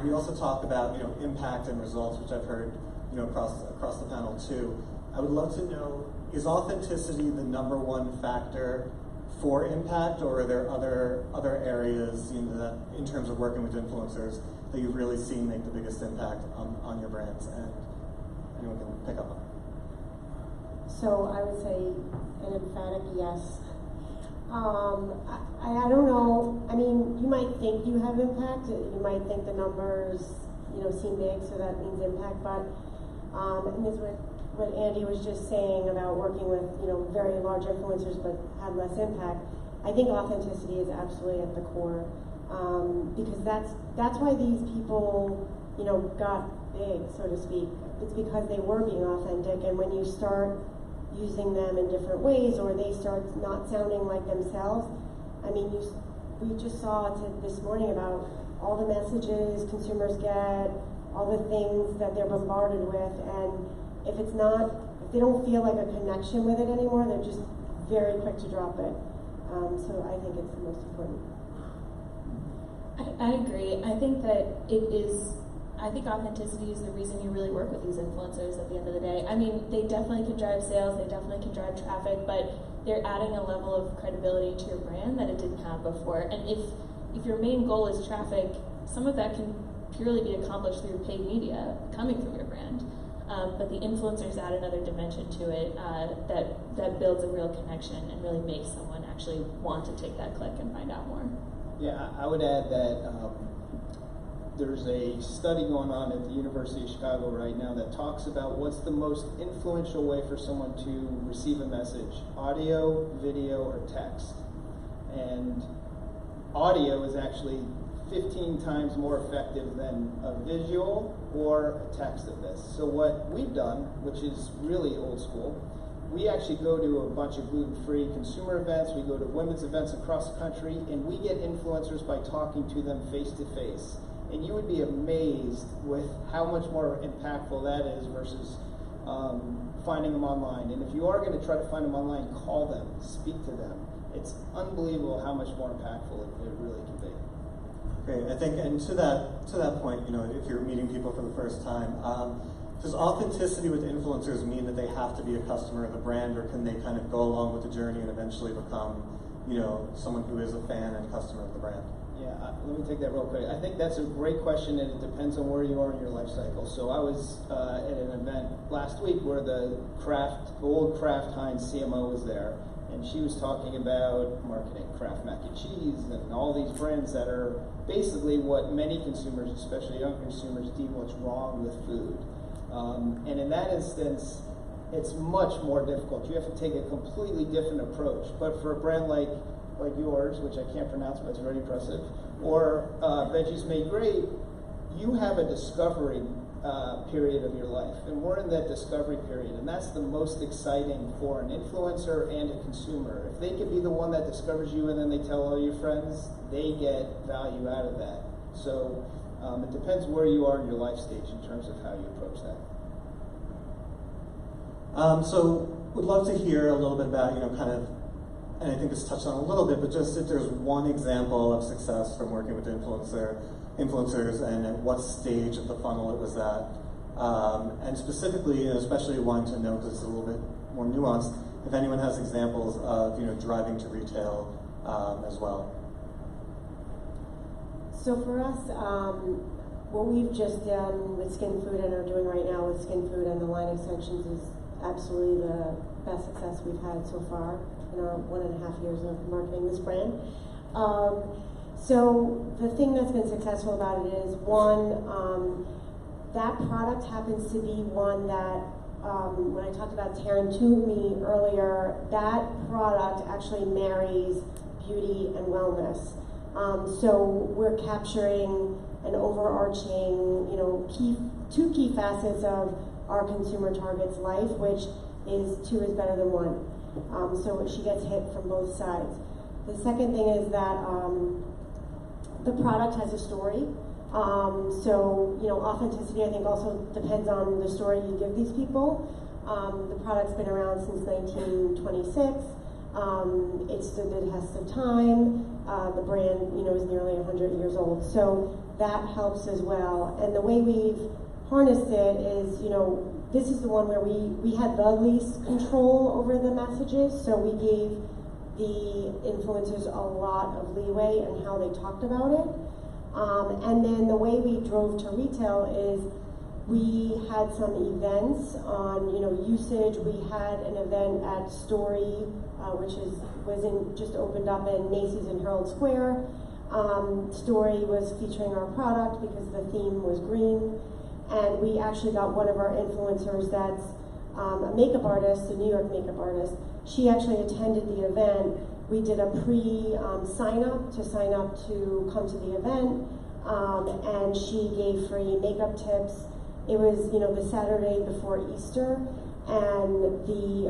We also talk about, impact and results, which I've heard, across the panel too. I would love to know, is authenticity the number one factor for impact, or are there other areas that, in terms of working with influencers, that you've really seen make the biggest impact on your brands? And anyone can pick up on it. So I would say an emphatic yes. I don't know. I mean, you might think you have impact. You might think the numbers, seem big, so that means impact. But and this is what Andy was just saying about working with, very large influencers but have less impact. I think authenticity is absolutely at the core, because that's why these people, got big, so to speak. It's because they were being authentic, and when you start using them in different ways, or they start not sounding like themselves. I mean, we just saw this morning about all the messages consumers get, all the things that they're bombarded with, and if they don't feel like a connection with it anymore, they're just very quick to drop it. So I think it's the most important. I agree. I think authenticity is the reason you really work with these influencers at the end of the day. I mean, they definitely can drive sales, they definitely can drive traffic, but they're adding a level of credibility to your brand that it didn't have before. And if your main goal is traffic, some of that can purely be accomplished through paid media coming from your brand. But the influencers add another dimension to it that builds a real connection and really makes someone actually want to take that click and find out more. Yeah, I would add that there's a study going on at the University of Chicago right now that talks about what's the most influential way for someone to receive a message: audio, video, or text. And audio is actually 15 times more effective than a visual or a text of this. So what we've done, which is really old school, we actually go to a bunch of gluten-free consumer events, we go to women's events across the country, and we get influencers by talking to them face-to-face. And you would be amazed with how much more impactful that is versus finding them online. And if you are going to try to find them online, call them, speak to them. It's unbelievable how much more impactful it really can be. Great. I think, and to that point, if you're meeting people for the first time, does authenticity with influencers mean that they have to be a customer of the brand, or can they kind of go along with the journey and eventually become, someone who is a fan and customer of the brand? Yeah, let me take that real quick. I think that's a great question, and it depends on where you are in your life cycle. So I was at an event last week where the old Kraft Heinz CMO was there, and she was talking about marketing Kraft mac and cheese and all these brands that are basically what many consumers, especially young consumers, deem what's wrong with food. And in that instance, it's much more difficult. You have to take a completely different approach. But for a brand like yours, which I can't pronounce, but it's very impressive, or Veggies Made Great, you have a discovery period of your life, and we're in that discovery period, and that's the most exciting for an influencer and a consumer. If they could be the one that discovers you and then they tell all your friends, they get value out of that. So it depends where you are in your life stage in terms of how you approach that. So we'd love to hear a little bit about, and I think it's touched on a little bit, but just if there's one example of success from working with influencers and at what stage of the funnel it was at. And specifically, especially wanting to know, because it's a little bit more nuanced, if anyone has examples of driving to retail as well. So for us, what we've just done with Skin Food and are doing right now with Skin Food and the line extensions is absolutely the best success we've had so far in our 1.5 years of marketing this brand. So the thing that's been successful about it is, one, that product happens to be one that, when I talked about Tarantumi earlier, that product actually marries beauty and wellness. So we're capturing an overarching, two key facets of our consumer target's life, which is 2 is better than 1. So she gets hit from both sides. The second thing is that the product has a story. So authenticity, I think, also depends on the story you give these people. The product's been around since 1926. It stood the test of time. The brand, is nearly 100 years old. So that helps as well. And the way we've harnessed it is, this is the one where we had the least control over the messages. So we gave the influencers a lot of leeway in how they talked about it. And then the way we drove to retail is we had some events on, usage. We had an event at Story, which just opened up in Macy's in Herald Square. Story was featuring our product because the theme was green. And we actually got one of our influencers that's a makeup artist, a New York makeup artist. She actually attended the event. We did a sign up to come to the event, and she gave free makeup tips. It was, the Saturday before Easter, and the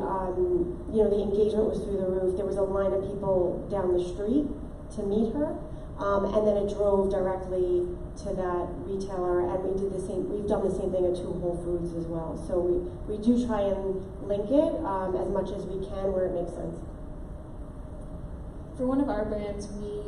engagement was through the roof. There was a line of people down the street to meet her, and then it drove directly to that retailer. And we did the same. We've done the same thing at 2 Whole Foods as well. So we do try and link it as much as we can where it makes sense. For one of our brands, we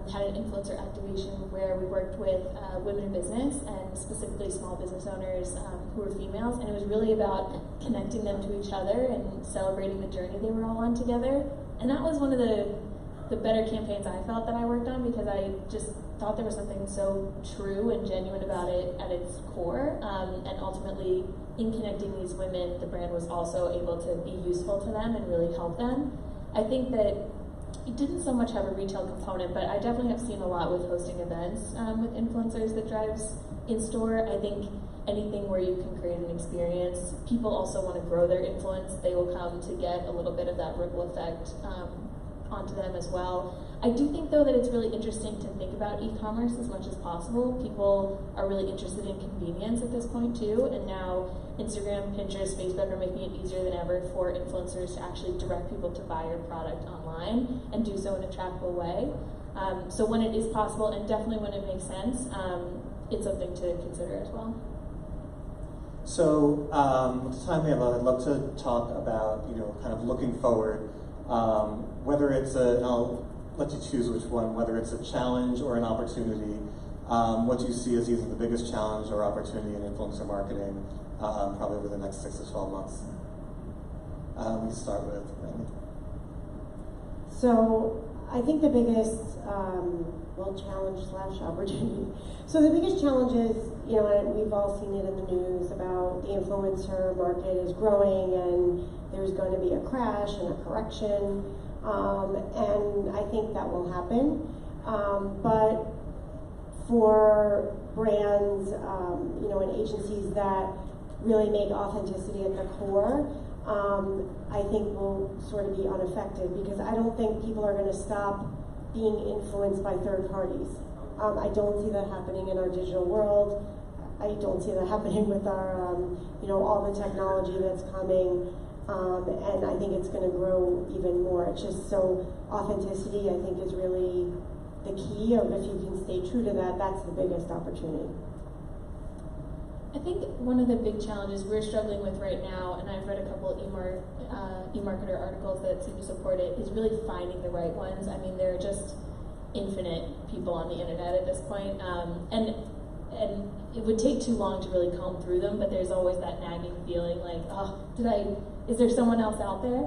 had an influencer activation where we worked with women in business and specifically small business owners who were females, and it was really about connecting them to each other and celebrating the journey they were all on together. And that was one of the better campaigns I felt that I worked on, because I just thought there was something so true and genuine about it at its core. And ultimately, in connecting these women, the brand was also able to be useful to them and really help them. I think that it didn't so much have a retail component, but I definitely have seen a lot with hosting events with influencers that drives in-store. I think anything where you can create an experience, people also want to grow their influence. They will come to get a little bit of that ripple effect onto them as well. I do think, though, that it's really interesting to think about e-commerce as much as possible. People are really interested in convenience at this point, too, and now Instagram, Pinterest, Facebook are making it easier than ever for influencers to actually direct people to buy your product online and do so in a trackable way. So when it is possible, and definitely when it makes sense, it's something to consider as well. So with the time we have, I'd love to talk about, kind of looking forward, whether it's and I'll let you choose which one, whether it's a challenge or an opportunity. What do you see as either the biggest challenge or opportunity in influencer marketing, probably over the next 6 to 12 months? We start with Randy. So I think the biggest, challenge / opportunity. So the biggest challenge is, and we've all seen it in the news about the influencer market is growing and there's going to be a crash and a correction. And I think that will happen. But for brands, and agencies that really make authenticity at the core, I think will sort of be unaffected, because I don't think people are going to stop being influenced by third parties. I don't see that happening in our digital world. I don't see that happening with our, all the technology that's coming. And I think it's going to grow even more. It's just so authenticity, I think, is really the key. Of if you can stay true to that, that's the biggest opportunity. I think one of the big challenges we're struggling with right now, and I've read a couple of e-marketer articles that seem to support it, is really finding the right ones. I mean, there are just infinite people on the internet at this point, and it would take too long to really comb through them, but there's always that nagging feeling like, is there someone else out there?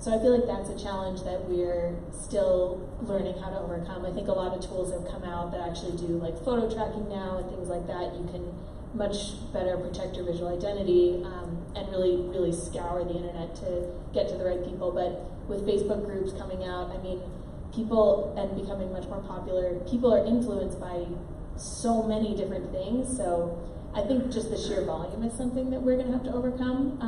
So I feel like that's a challenge that we're still learning how to overcome. I think a lot of tools have come out that actually do like photo tracking now and things like that. You can much better protect your visual identity and really, really scour the internet to get to the right people. But with Facebook groups coming out, I mean, people and becoming much more popular, people are influenced by so many different things. So I think just the sheer volume is something that we're going to have to overcome.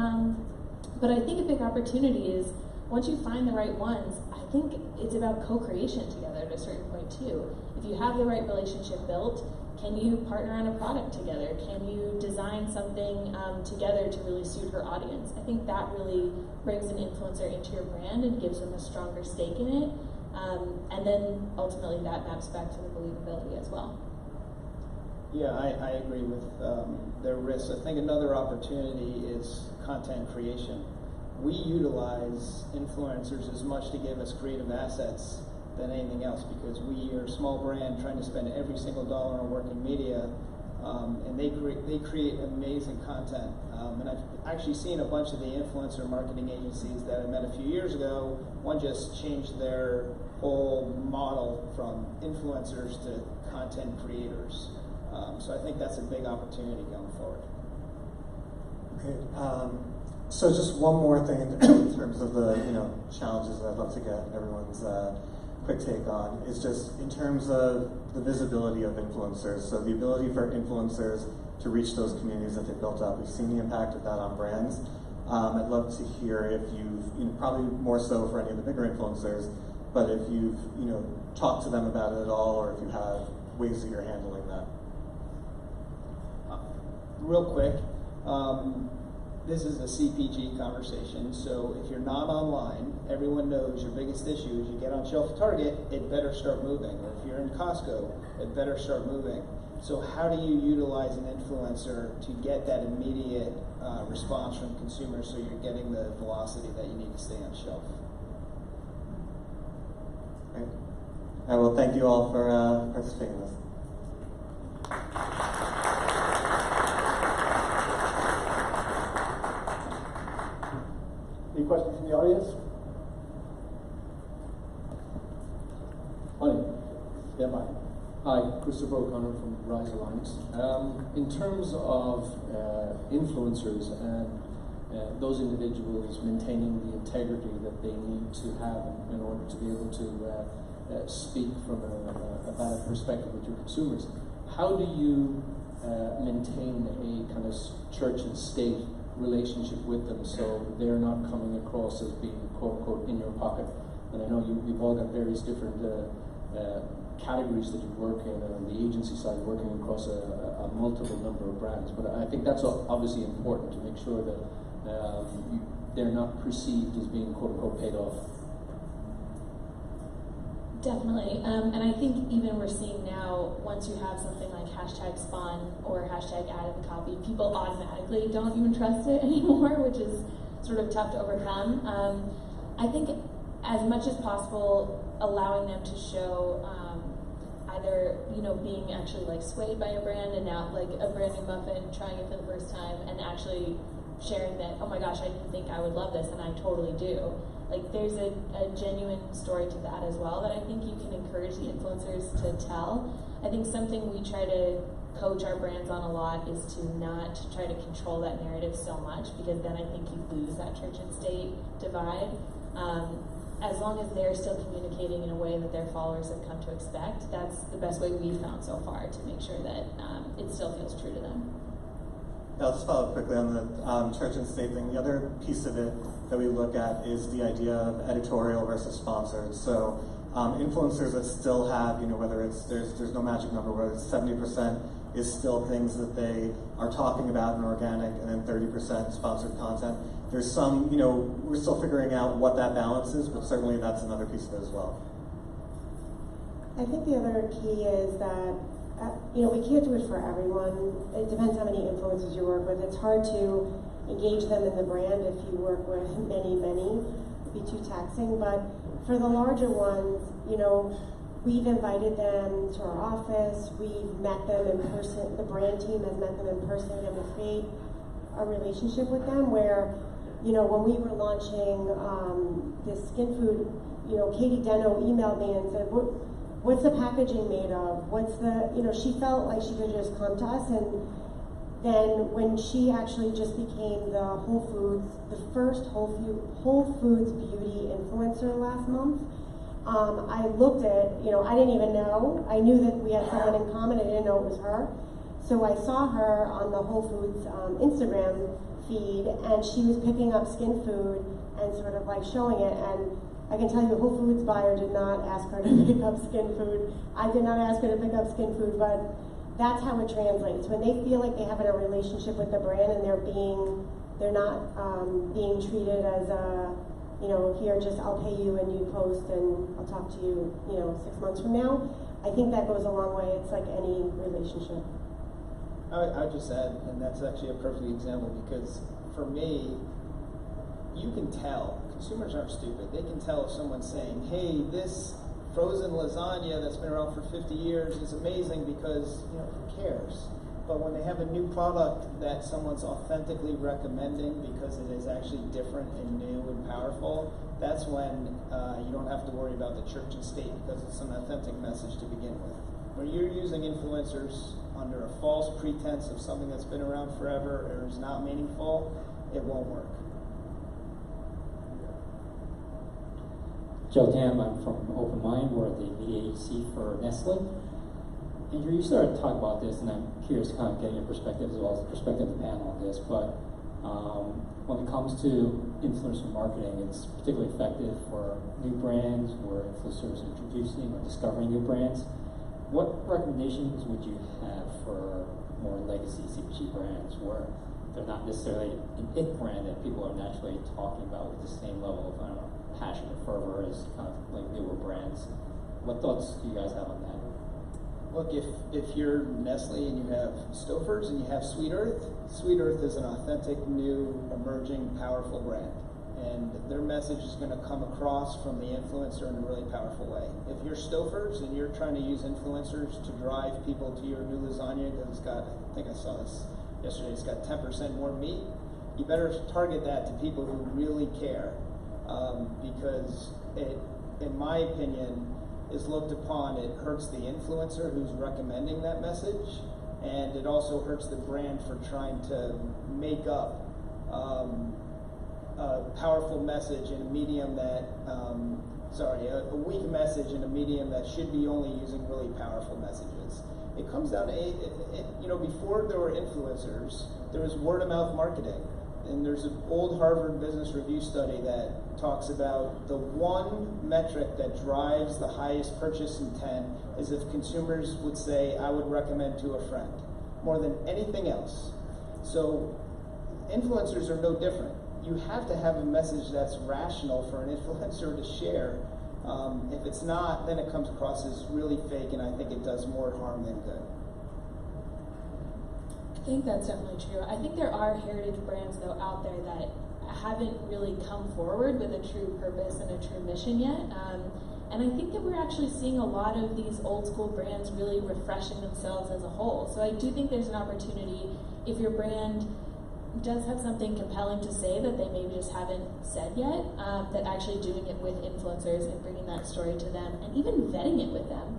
But I think a big opportunity is once you find the right ones, I think it's about co-creation together at a certain point too. If you have the right relationship built, can you partner on a product together? Can you design something together to really suit her audience? I think that really brings an influencer into your brand and gives them a stronger stake in it. And then ultimately that maps back to the believability as well. Yeah, I agree with their risks. I think another opportunity is content creation. We utilize influencers as much to give us creative assets than anything else because we are a small brand trying to spend every single dollar on working media, and they create amazing content. And I've actually seen a bunch of the influencer marketing agencies that I met a few years ago. One just changed their whole model from influencers to content creators. So I think that's a big opportunity going forward. Great. So just one more thing in terms of the challenges that I'd love to get everyone's quick take on is just in terms of the visibility of influencers. So the ability for influencers to reach those communities that they've built up. We've seen the impact of that on brands. I'd love to hear if you've, probably more so for any of the bigger influencers, but if you've, talked to them about it at all, or if you have ways that you're handling that. Real quick, this is a CPG conversation, so if you're not online, everyone knows your biggest issue is you get on shelf at Target, it better start moving. Or if you're in Costco, it better start moving. So how do you utilize an influencer to get that immediate response from consumers so you're getting the velocity that you need to stay on shelf? Great. I will thank you all for participating in this. Any questions from the audience? Hi. Yeah, bye. Hi, Christopher O'Connor from Rise Alliance. In terms of influencers and those individuals maintaining the integrity that they need to have in order to be able to speak from a valid perspective with your consumers, how do you maintain a kind of church and state relationship with them so they're not coming across as being quote unquote in your pocket? And I know you've all got various different categories that you work in, and on the agency side working across a multiple number of brands, but I think that's obviously important to make sure that they're not perceived as being quote unquote paid off. Definitely, and I think even we're seeing now, once you have something like hashtag spawn or hashtag ad in the copy, people automatically don't even trust it anymore, which is sort of tough to overcome. I think as much as possible, allowing them to show either being actually like swayed by a brand and now like a brand new muffin, trying it for the first time, and actually sharing that, oh my gosh, I didn't think I would love this, and I totally do. Like there's a genuine story to that as well that I think you can encourage the influencers to tell. I think something we try to coach our brands on a lot is to not try to control that narrative so much, because then I think you lose that church and state divide. As long as they're still communicating in a way that their followers have come to expect, that's the best way we've found so far to make sure that it still feels true to them. I'll just follow up quickly on the church and state thing. The other piece of it that we look at is the idea of editorial versus sponsored. So influencers that still have, whether it's, there's no magic number, whether it's 70% is still things that they are talking about in organic, and then 30% sponsored content. There's some, we're still figuring out what that balance is, but certainly that's another piece of it as well. I think the other key is that we can't do it for everyone. It depends how many influencers you work with. It's hard to engage them in the brand if you work with many. It'd be too taxing. But for the larger ones, we've invited them to our office. We've met them in person. The brand team has met them in person, and we create a relationship with them where, when we were launching this skin food, Katie Deno emailed me and said, what's the packaging made of? What's the, she felt like she could just come to us. And then when she actually just became the the first Whole Foods beauty influencer last month, I looked at, I didn't even know. I knew that we had someone in common. I didn't know it was her. So I saw her on the Whole Foods Instagram feed, and she was picking up skin food and sort of like showing it. And I can tell you, Whole Foods buyer did not ask her to pick up skin food. I did not ask her to pick up skin food, but that's how it translates. When they feel like they have a relationship with the brand and they're not being treated as a, here, just I'll pay you and you post and I'll talk to you, 6 months from now. I think that goes a long way. It's like any relationship. I would just add, and that's actually a perfect example, because for me, you can tell. Consumers aren't stupid. They can tell if someone's saying, hey, this frozen lasagna that's been around for 50 years is amazing because, who cares? But when they have a new product that someone's authentically recommending because it is actually different and new and powerful, that's when you don't have to worry about the church and state, because it's an authentic message to begin with. When you're using influencers under a false pretense of something that's been around forever or is not meaningful, it won't work. Joe Tam, I'm from Open Mind. We're the media agency for Nestle. Andrew, you started to talk about this, and I'm curious to kind of get your perspective as well as the perspective of the panel on this, but when it comes to influencer marketing, it's particularly effective for new brands where influencers are introducing or discovering new brands. What recommendations would you have for more legacy CPG brands where they're not necessarily an it brand that people are naturally talking about with the same level of, passion or fervor as kind of like newer brands? What thoughts do you guys have on that? Look, if you're Nestle and you have Stouffer's and you have Sweet Earth is an authentic, new, emerging, powerful brand. And their message is going to come across from the influencer in a really powerful way. If you're Stouffer's and you're trying to use influencers to drive people to your new lasagna because it's got, I think I saw this yesterday, it's got 10% more meat, you better target that to people who really care. Because it, in my opinion, is looked upon, it hurts the influencer who's recommending that message, and it also hurts the brand for trying to make up a powerful message in a medium that, a weak message in a medium that should be only using really powerful messages. It comes down to, before there were influencers, there was word of mouth marketing. And there's an old Harvard Business Review study that talks about the one metric that drives the highest purchase intent is if consumers would say, I would recommend to a friend, more than anything else. So influencers are no different. You have to have a message that's rational for an influencer to share. If it's not, then it comes across as really fake, and I think it does more harm than good. I think that's definitely true. I think there are heritage brands, though, out there that haven't really come forward with a true purpose and a true mission yet. And I think that we're actually seeing a lot of these old school brands really refreshing themselves as a whole. So I do think there's an opportunity, if your brand does have something compelling to say that they maybe just haven't said yet, that actually doing it with influencers and bringing that story to them and even vetting it with them.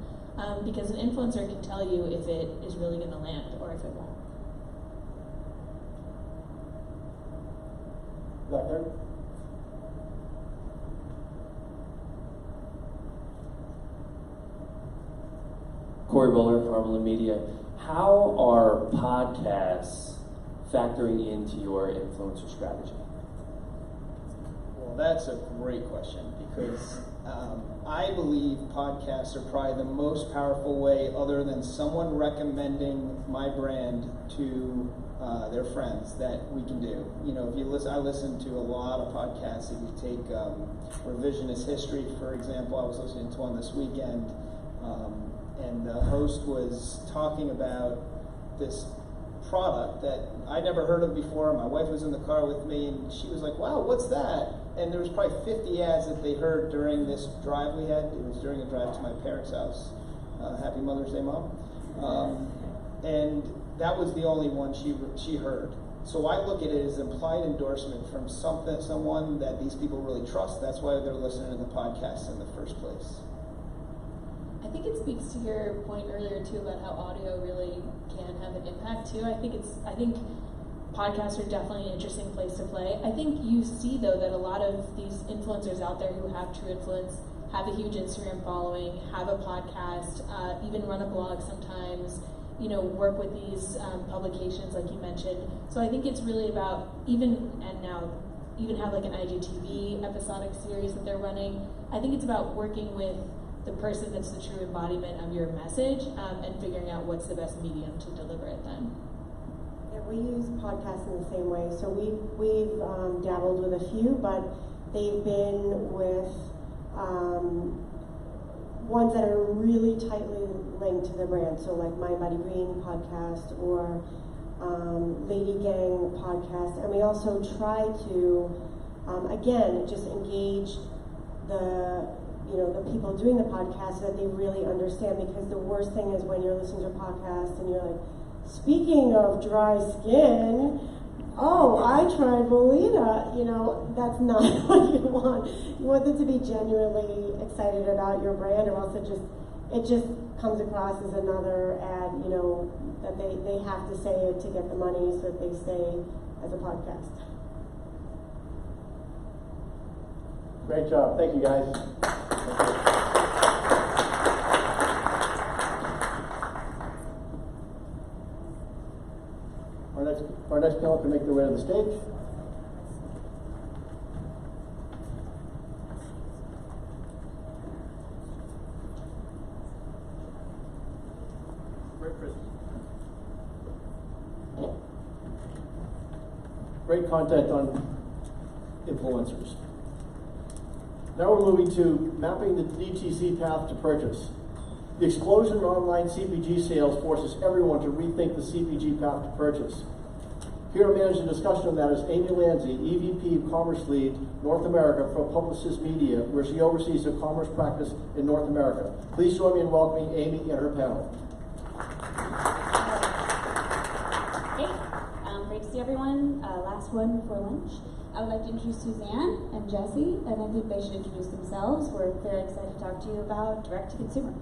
Because an influencer can tell you if it is really going to land or if it won't. Back there. Corey Buller, Harmon Media. How are podcasts factoring into your influencer strategy? Well, that's a great question, because I believe podcasts are probably the most powerful way, other than someone recommending my brand to their friends, that we can do. If you listen, I listen to a lot of podcasts. If you take Revisionist History, for example, I was listening to one this weekend, and the host was talking about this product that I never heard of before. My wife was in the car with me, and she was like, wow, what's that? And there was probably 50 ads that they heard during this drive we had. It was during a drive to my parents' house. Happy Mother's Day, Mom. And that was the only one she heard. So I look at it as implied endorsement from someone that these people really trust. That's why they're listening to the podcast in the first place. I think it speaks to your point earlier too about how audio really can have an impact too. I think podcasts are definitely an interesting place to play. I think you see though that a lot of these influencers out there who have true influence have a huge Instagram following, have a podcast, even run a blog sometimes, work with these publications like you mentioned. So I think it's really about even have like an IGTV episodic series that they're running. I think it's about working with the person that's the true embodiment of your message and figuring out what's the best medium to deliver it then. Yeah, we use podcasts in the same way. So we've dabbled with a few, but they've been with ones that are really tightly linked to the brand. So like My Body Green podcast or Lady Gang podcast. And we also try to, again, just engage the people doing the podcast so that they really understand, because the worst thing is when you're listening to a podcast and you're like, speaking of dry skin, oh, I tried Volita. That's not what you want. You want them to be genuinely excited about your brand, or else it just comes across as another ad, that they have to say it to get the money so that they stay as a podcast. Great job. Thank you, guys. Our next panel can make their way to the stage. Great content on influencers. Now we're moving to mapping the DTC path to purchase. The explosion in online CPG sales forces everyone to rethink the CPG path to purchase. Here to manage the discussion on that is Amy Lanzi, EVP Commerce Lead, North America for Publicis Media, where she oversees the commerce practice in North America. Please join me in welcoming Amy and her panel. Great to see everyone. Last one before lunch. I would like to introduce Suzanne and Jesse, and I think they should introduce themselves. We're very excited to talk to you about direct-to-consumer.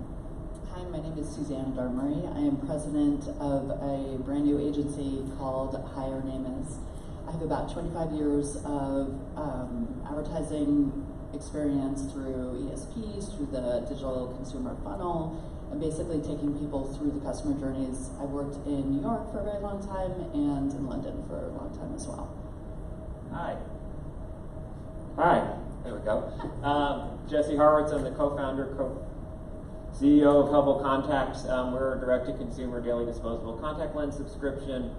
Hi, my name is Suzanne Darmurray. I am president of a brand new agency called Hi, Our Name Is. I have about 25 years of advertising experience through ESPs, through the digital consumer funnel, and basically taking people through the customer journeys. I worked in New York for a very long time and in London for a long time as well. Hi. There we go. Jesse Horowitz, I'm the co-founder, CEO of Hubble Contacts. We're a direct-to-consumer daily disposable contact lens subscription.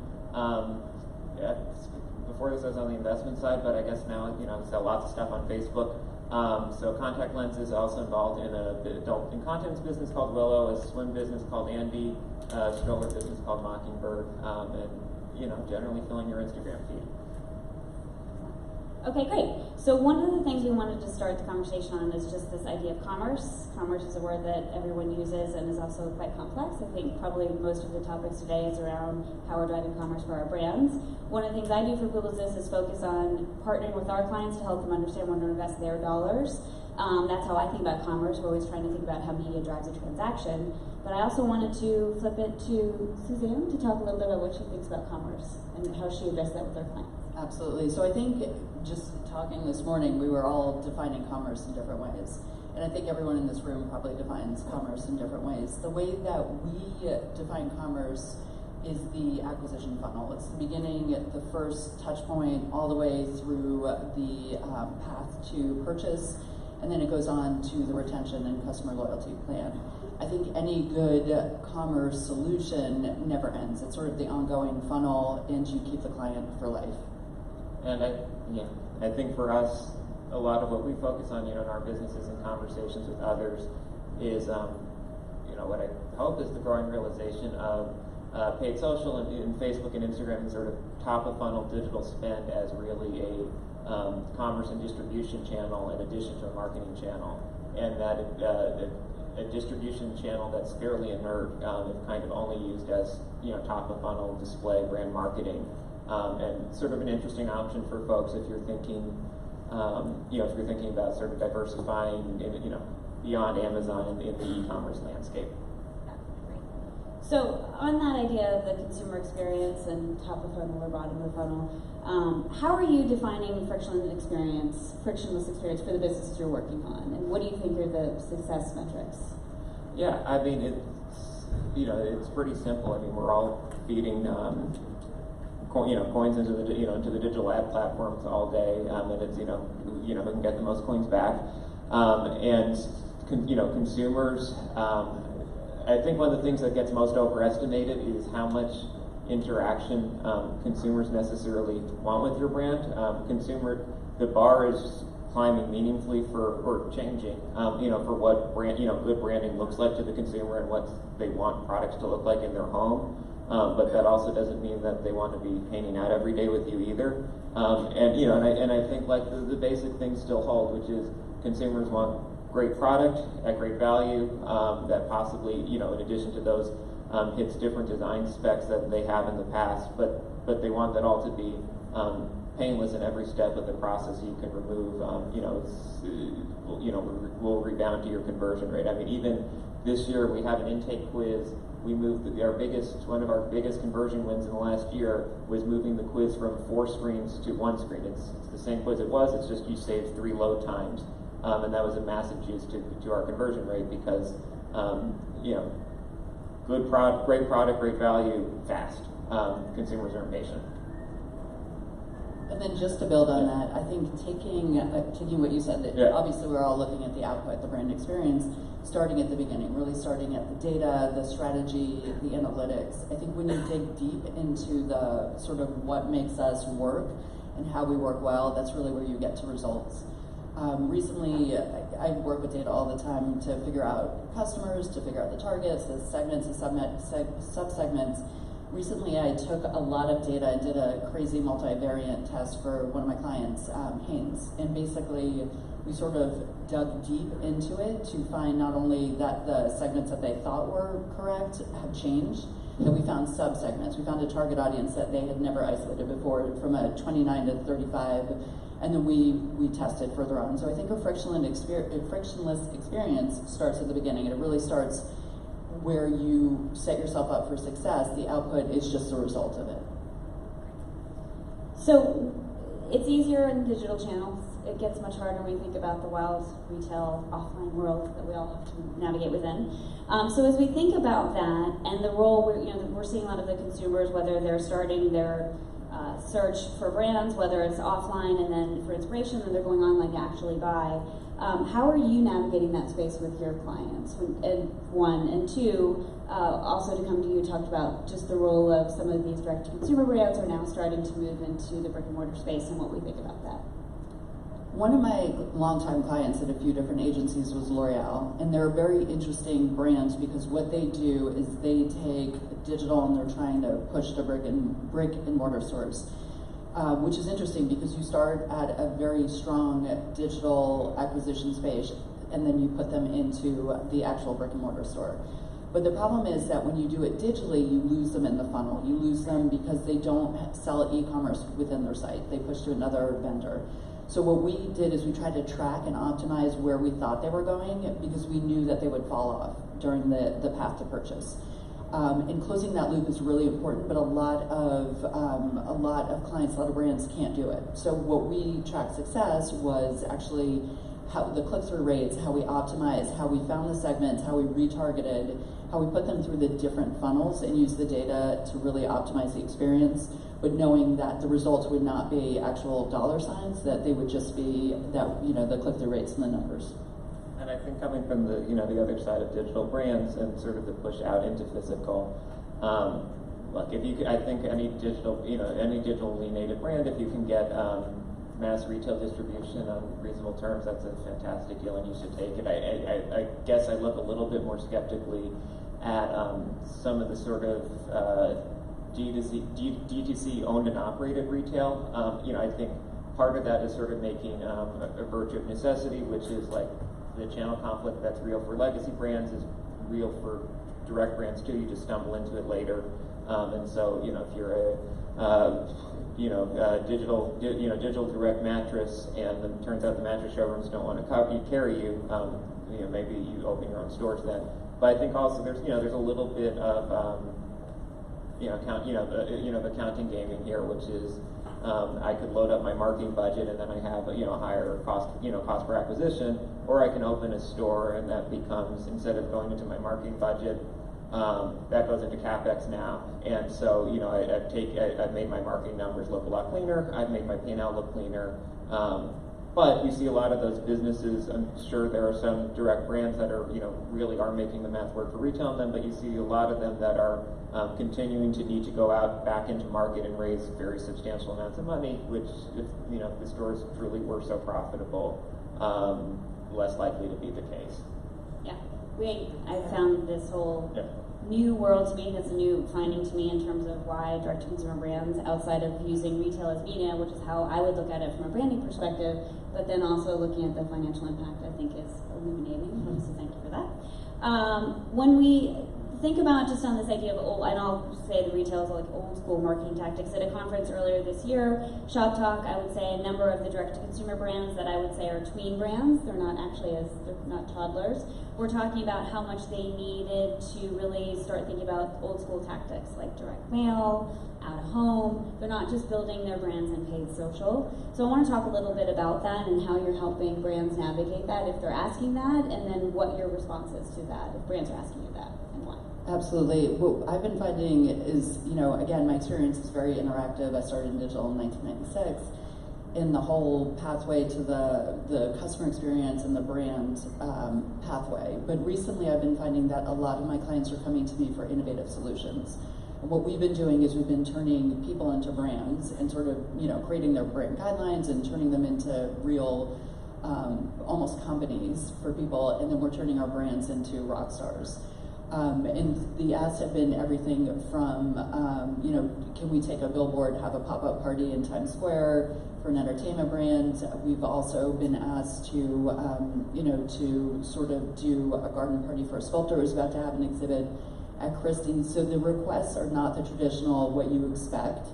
Before this I was on the investment side, but I guess now I sell lots of stuff on Facebook. So contact lenses, also involved in an adult incontinence business called Willow, a swim business called Andy, a stroller business called Mockingbird, and generally filling your Instagram feed. Okay, great. So one of the things we wanted to start the conversation on is just this idea of commerce. Commerce is a word that everyone uses and is also quite complex. I think probably most of the topics today is around how we're driving commerce for our brands. One of the things I do for Google Business is focus on partnering with our clients to help them understand when to invest their dollars. That's how I think about commerce. We're always trying to think about how media drives a transaction. But I also wanted to flip it to Suzanne to talk a little bit about what she thinks about commerce and how she addressed that with her clients. Absolutely. So I think just talking this morning, we were all defining commerce in different ways. And I think everyone in this room probably defines commerce in different ways. The way that we define commerce is the acquisition funnel. It's the beginning, the first touch point, all the way through the path to purchase, and then it goes on to the retention and customer loyalty plan. I think any good commerce solution never ends. It's sort of the ongoing funnel, and you keep the client for life. And I think for us, a lot of what we focus on, in our businesses and conversations with others is, what I hope is the growing realization of paid social and Facebook and Instagram and sort of top of funnel digital spend as really a commerce and distribution channel in addition to a marketing channel, and that a distribution channel that's fairly inert, if kind of only used as top of funnel display brand marketing. And sort of an interesting option for folks if you're thinking, if you're thinking about sort of diversifying, beyond Amazon in the e-commerce landscape. So on that idea of the consumer experience and top of funnel or bottom of the funnel, how are you defining frictionless experience for the businesses you're working on, and what do you think are the success metrics? Yeah, I mean it's pretty simple. I mean, we're all feeding coins into the digital ad platforms all day, and it's who can get the most coins back, consumers. I think one of the things that gets most overestimated is how much interaction consumers necessarily want with your brand. The bar is climbing meaningfully or changing, for what good branding looks like to the consumer and what they want products to look like in their home. But that also doesn't mean that they want to be hanging out every day with you either. And I think like the basic things still hold, which is consumers want great product at great value that possibly, in addition to those, hits different design specs that they have in the past, but they want that all to be painless in every step of the process. You can remove, will rebound to your conversion rate. I mean, even this year we have an intake quiz. We moved one of our biggest conversion wins in the last year was moving the quiz from 4 screens to 1 screen. It's the same quiz it was. It's just you saved 3 load times. And that was a massive juice to our conversion rate because, good product, great value, fast. Consumers are impatient. And then just to build on that, I think taking what you said, that obviously we're all looking at the output, the brand experience, starting at the beginning, really starting at the data, the strategy, the analytics. I think when you dig deep into the sort of what makes us work and how we work well, that's really where you get to results. Recently, I work with data all the time to figure out customers, to figure out the targets, the segments, the sub-segments. Recently, I took a lot of data and did a crazy multivariate test for one of my clients, Hanes. And basically, we sort of dug deep into it to find not only that the segments that they thought were correct have changed, that we found sub-segments. We found a target audience that they had never isolated before from a 29 to 35. And then we tested further on. So I think a frictionless experience starts at the beginning, and it really starts where you set yourself up for success. The output is just a result of it. So it's easier in digital channels. It gets much harder when you think about the wild retail offline world that we all have to navigate within. So as we think about that and the role, we're seeing a lot of the consumers, whether they're starting their search for brands, whether it's offline and then for inspiration, and they're going online to actually buy. How are you navigating that space with your clients? And 1, and 2, also to come to you, talked about just the role of some of these direct-to-consumer brands are now starting to move into the brick-and-mortar space and what we think about that. One of my longtime clients at a few different agencies was L'Oreal, and they're a very interesting brand because what they do is they take digital and they're trying to push to brick and mortar stores, which is interesting because you start at a very strong digital acquisition space and then you put them into the actual brick and mortar store. But the problem is that when you do it digitally, you lose them in the funnel. You lose them because they don't sell e-commerce within their site. They push to another vendor. So what we did is we tried to track and optimize where we thought they were going because we knew that they would fall off during the path to purchase. And closing that loop is really important, but a lot of clients, a lot of brands can't do it. So what we tracked success was actually how the click-through rates, how we optimized, how we found the segments, how we retargeted, how we put them through the different funnels and use the data to really optimize the experience, but knowing that the results would not be actual dollar signs, that they would just be that, the click-through rates and the numbers. And I think coming from the the other side of digital brands and sort of the push out into physical, look, if you could, I think any digitally native brand, if you can get mass retail distribution on reasonable terms, that's a fantastic deal, and you should take it. I guess I look a little bit more skeptically at some of the sort of D2C owned and operated retail. I think part of that is sort of making a virtue of necessity, which is like the channel conflict that's real for legacy brands is real for direct brands too. You just stumble into it later, and so if you're a digital direct mattress, and then it turns out the mattress showrooms don't want to carry you. Maybe you open your own stores then. But I think also there's a little bit of the counting game in here, which is I could load up my marketing budget and then I have a higher cost per acquisition, or I can open a store and that becomes, instead of going into my marketing budget, that goes into CapEx now. And so I've made my marketing numbers look a lot cleaner. I've made my P&L look cleaner. But you see a lot of those businesses, I'm sure there are some direct brands that are, really are making the math work for retail in them, but you see a lot of them that are continuing to need to go out back into market and raise very substantial amounts of money, which, if the stores truly were so profitable, less likely to be the case. Yeah, I found this whole new world to me. That's a new finding to me in terms of why direct-to-consumer brands, outside of using retail as media, which is how I would look at it from a branding perspective, but then also looking at the financial impact, I think is illuminating. So thank you for that. When we think about just on this idea of old, and I'll say the retail is like old school marketing tactics. At a conference earlier this year, Shop Talk, I would say a number of the direct-to-consumer brands that I would say are tween brands, they're not toddlers. We're talking about how much they needed to really start thinking about old school tactics like direct mail, out of home. They're not just building their brands in paid social. So I want to talk a little bit about that and how you're helping brands navigate that if they're asking that, and then what your response is to that if brands are asking you that and why. Absolutely. What I've been finding is, again, my experience is very interactive. I started in digital in 1996. In the whole pathway to the customer experience and the brand pathway. But recently I've been finding that a lot of my clients are coming to me for innovative solutions. And what we've been doing is we've been turning people into brands and sort of, creating their brand guidelines and turning them into real, almost companies for people, and then we're turning our brands into rock stars. And the asks have been everything from, can we take a billboard, have a pop-up party in Times Square for an entertainment brand? We've also been asked to, to sort of do a garden party for a sculptor who's about to have an exhibit at Christie's. So the requests are not the traditional what you expect.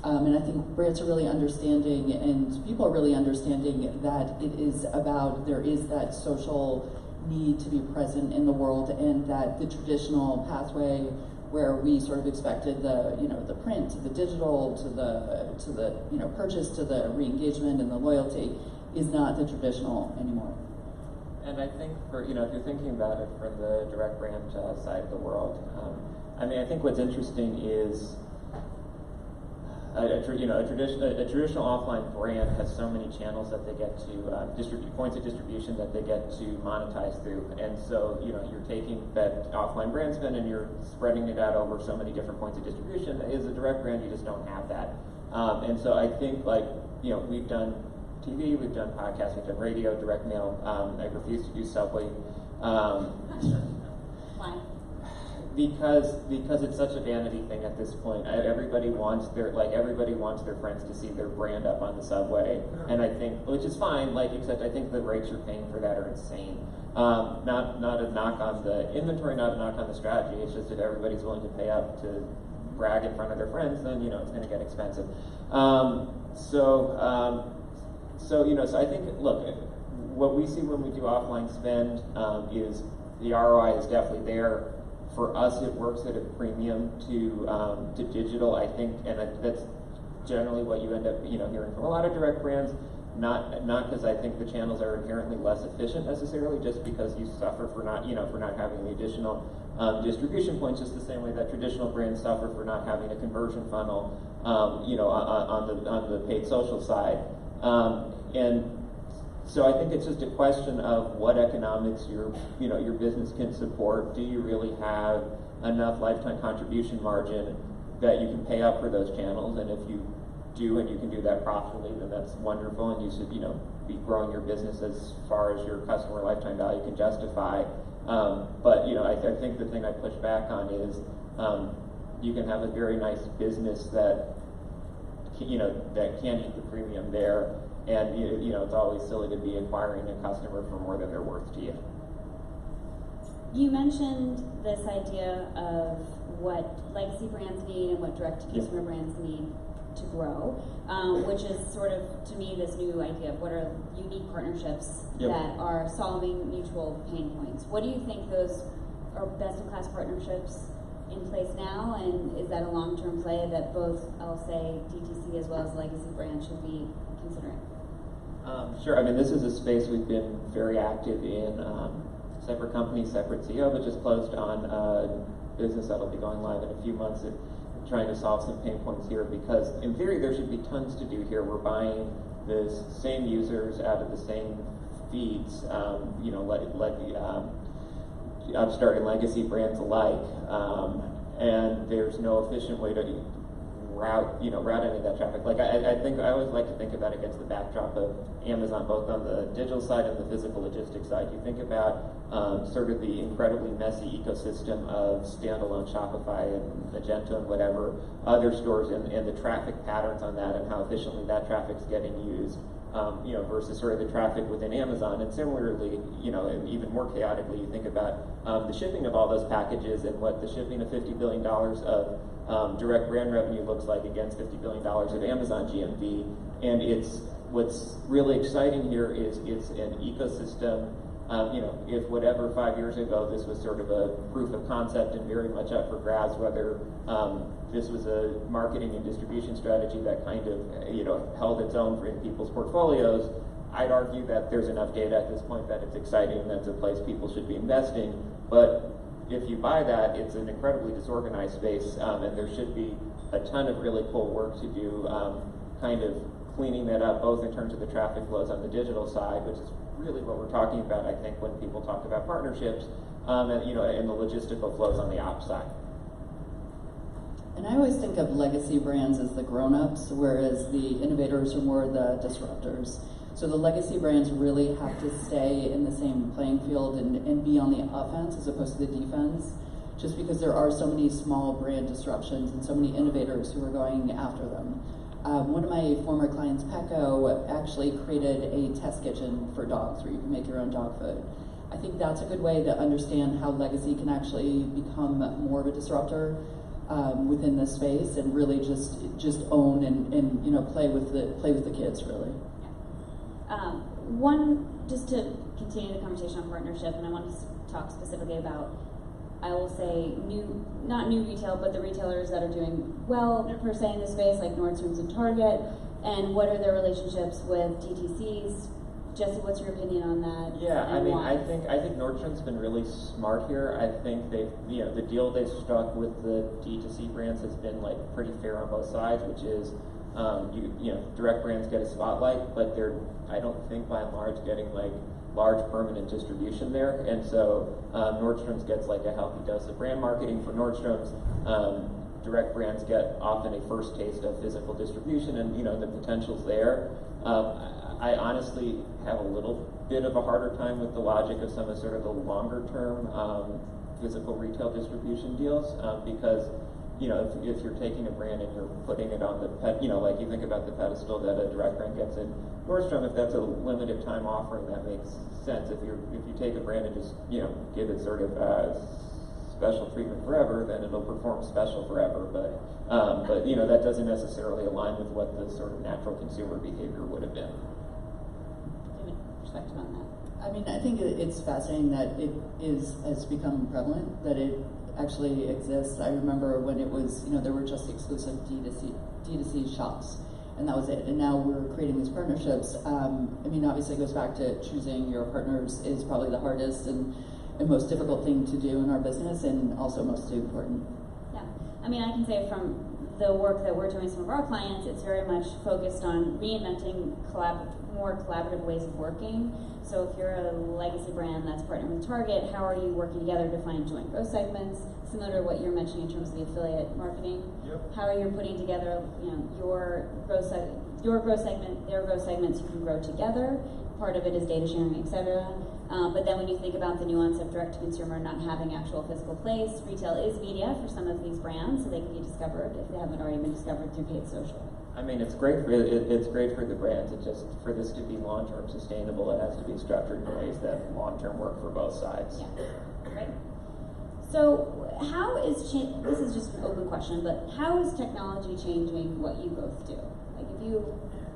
And I think brands are really understanding, and people are really understanding that it is about, there is that social need to be present in the world, and that the traditional pathway where we sort of expected the print to the digital to the purchase to the re-engagement and the loyalty is not the traditional anymore. And I think if you're thinking about it from the direct brand side of the world, I think what's interesting is a traditional offline brand has so many channels that they get to points of distribution that they get to monetize through, and so you're taking that offline brand spend and you're spreading it out over so many different points of distribution. As a direct brand, you just don't have that, and so I think we've done TV, we've done podcasts, we've done radio, direct mail. I refuse to do Subway. Why? Because it's such a vanity thing at this point. Everybody wants their friends to see their brand up on the subway, and I think, which is fine. Except I think the rates you're paying for that are insane. Not a knock on the inventory, not a knock on the strategy. It's just if everybody's willing to pay up to brag in front of their friends, then it's going to get expensive. So I think, look, what we see when we do offline spend is the ROI is definitely there. For us, it works at a premium to digital, I think, and that's generally what you end up, hearing from a lot of direct brands. Not because I think the channels are inherently less efficient necessarily, just because you suffer for not having the additional distribution points, just the same way that traditional brands suffer for not having a conversion funnel, on the paid social side, and. So I think it's just a question of what economics your business can support. Do you really have enough lifetime contribution margin that you can pay up for those channels? And if you do, and you can do that profitably, then that's wonderful, and you should be growing your business as far as your customer lifetime value can justify. But I think the thing I push back on is you can have a very nice business that can eat the premium there. And it's always silly to be acquiring a customer for more than they're worth to you. You mentioned this idea of what legacy brands need and what direct-to-consumer brands need to grow, which is sort of, to me, this new idea of what are unique partnerships that are solving mutual pain points. What do you think those are best-in-class partnerships in place now, and is that a long-term play that both, I'll say, DTC as well as legacy brands should be considering? Sure. I mean, this is a space we've been very active in. Separate company, separate CEO, but just closed on a business that'll be going live in a few months and trying to solve some pain points here, because in theory there should be tons to do here. We're buying the same users out of the same feeds, upstart and legacy brands alike, and there's no efficient way to route any of that traffic. Like I think I always like to think about it against the backdrop of Amazon, both on the digital side and the physical logistics side. You think about sort of the incredibly messy ecosystem of standalone Shopify and Magento and whatever other stores, and the traffic patterns on that and how efficiently that traffic's getting used. Versus sort of the traffic within Amazon. And similarly, and even more chaotically, you think about the shipping of all those packages and what the shipping of $50 billion of direct brand revenue looks like against $50 billion of Amazon GMV. And what's really exciting here is it's an ecosystem. If whatever 5 years ago this was sort of a proof of concept and very much up for grabs, whether this was a marketing and distribution strategy that kind of held its own in people's portfolios, I'd argue that there's enough data at this point that it's exciting and that's a place people should be investing. But if you buy that, it's an incredibly disorganized space, and there should be a ton of really cool work to do, kind of cleaning that up, both in terms of the traffic flows on the digital side, which is really what we're talking about, I think, when people talk about partnerships, and the logistical flows on the ops side. And I always think of legacy brands as the grown-ups, whereas the innovators are more the disruptors. So the legacy brands really have to stay in the same playing field and be on the offense as opposed to the defense, just because there are so many small brand disruptions and so many innovators who are going after them. One of my former clients, Petco, actually created a test kitchen for dogs where you can make your own dog food. I think that's a good way to understand how legacy can actually become more of a disruptor within this space, and really just own and play with the kids, really. Just to continue the conversation on partnership, and I want to talk specifically about, I will say, not new retail, but the retailers that are doing well, per se, in this space, like Nordstrom's and Target, and what are their relationships with DTCs? Jesse, what's your opinion on that? Yeah, I mean, I think Nordstrom's been really smart here. I think they've, the deal they struck with the D2C brands has been like pretty fair on both sides, which is, direct brands get a spotlight, but they're, I don't think by and large, getting like large permanent distribution there. And so Nordstrom's gets like a healthy dose of brand marketing for Nordstrom's. Direct brands get often a first taste of physical distribution, and the potential's there. I honestly have a little bit of a harder time with the logic of some of sort of the longer term physical retail distribution deals, because if you're taking a brand and you're putting it on the like you think about the pedestal that a direct brand gets in Nordstrom, if that's a limited time offering, that makes sense. If you take a brand and just give it sort of special treatment forever, then it'll perform special forever. But that doesn't necessarily align with what the sort of natural consumer behavior would have been. Perspective on that? I mean, I think it's fascinating that it has become prevalent, that it actually exists. I remember when it was, there were just exclusive D2C shops, and that was it. And now we're creating these partnerships. Obviously it goes back to choosing your partners is probably the hardest and most difficult thing to do in our business, and also most important. Yeah, I can say from the work that we're doing with some of our clients, it's very much focused on reinventing more collaborative ways of working. So if you're a legacy brand that's partnering with Target, how are you working together to find joint growth segments, similar to what you're mentioning in terms of the affiliate marketing? Yep. How are you putting together your growth segment, their growth segments you can grow together? Part of it is data sharing, etc. But then when you think about the nuance of direct-to-consumer not having actual physical place, retail is media for some of these brands, so they can be discovered if they haven't already been discovered through paid social. It's great for the brands. It's just, for this to be long-term sustainable, it has to be structured in ways that long-term work for both sides. Yeah, right. So how is this is just an open question, but how is technology changing what you both do? Like, if you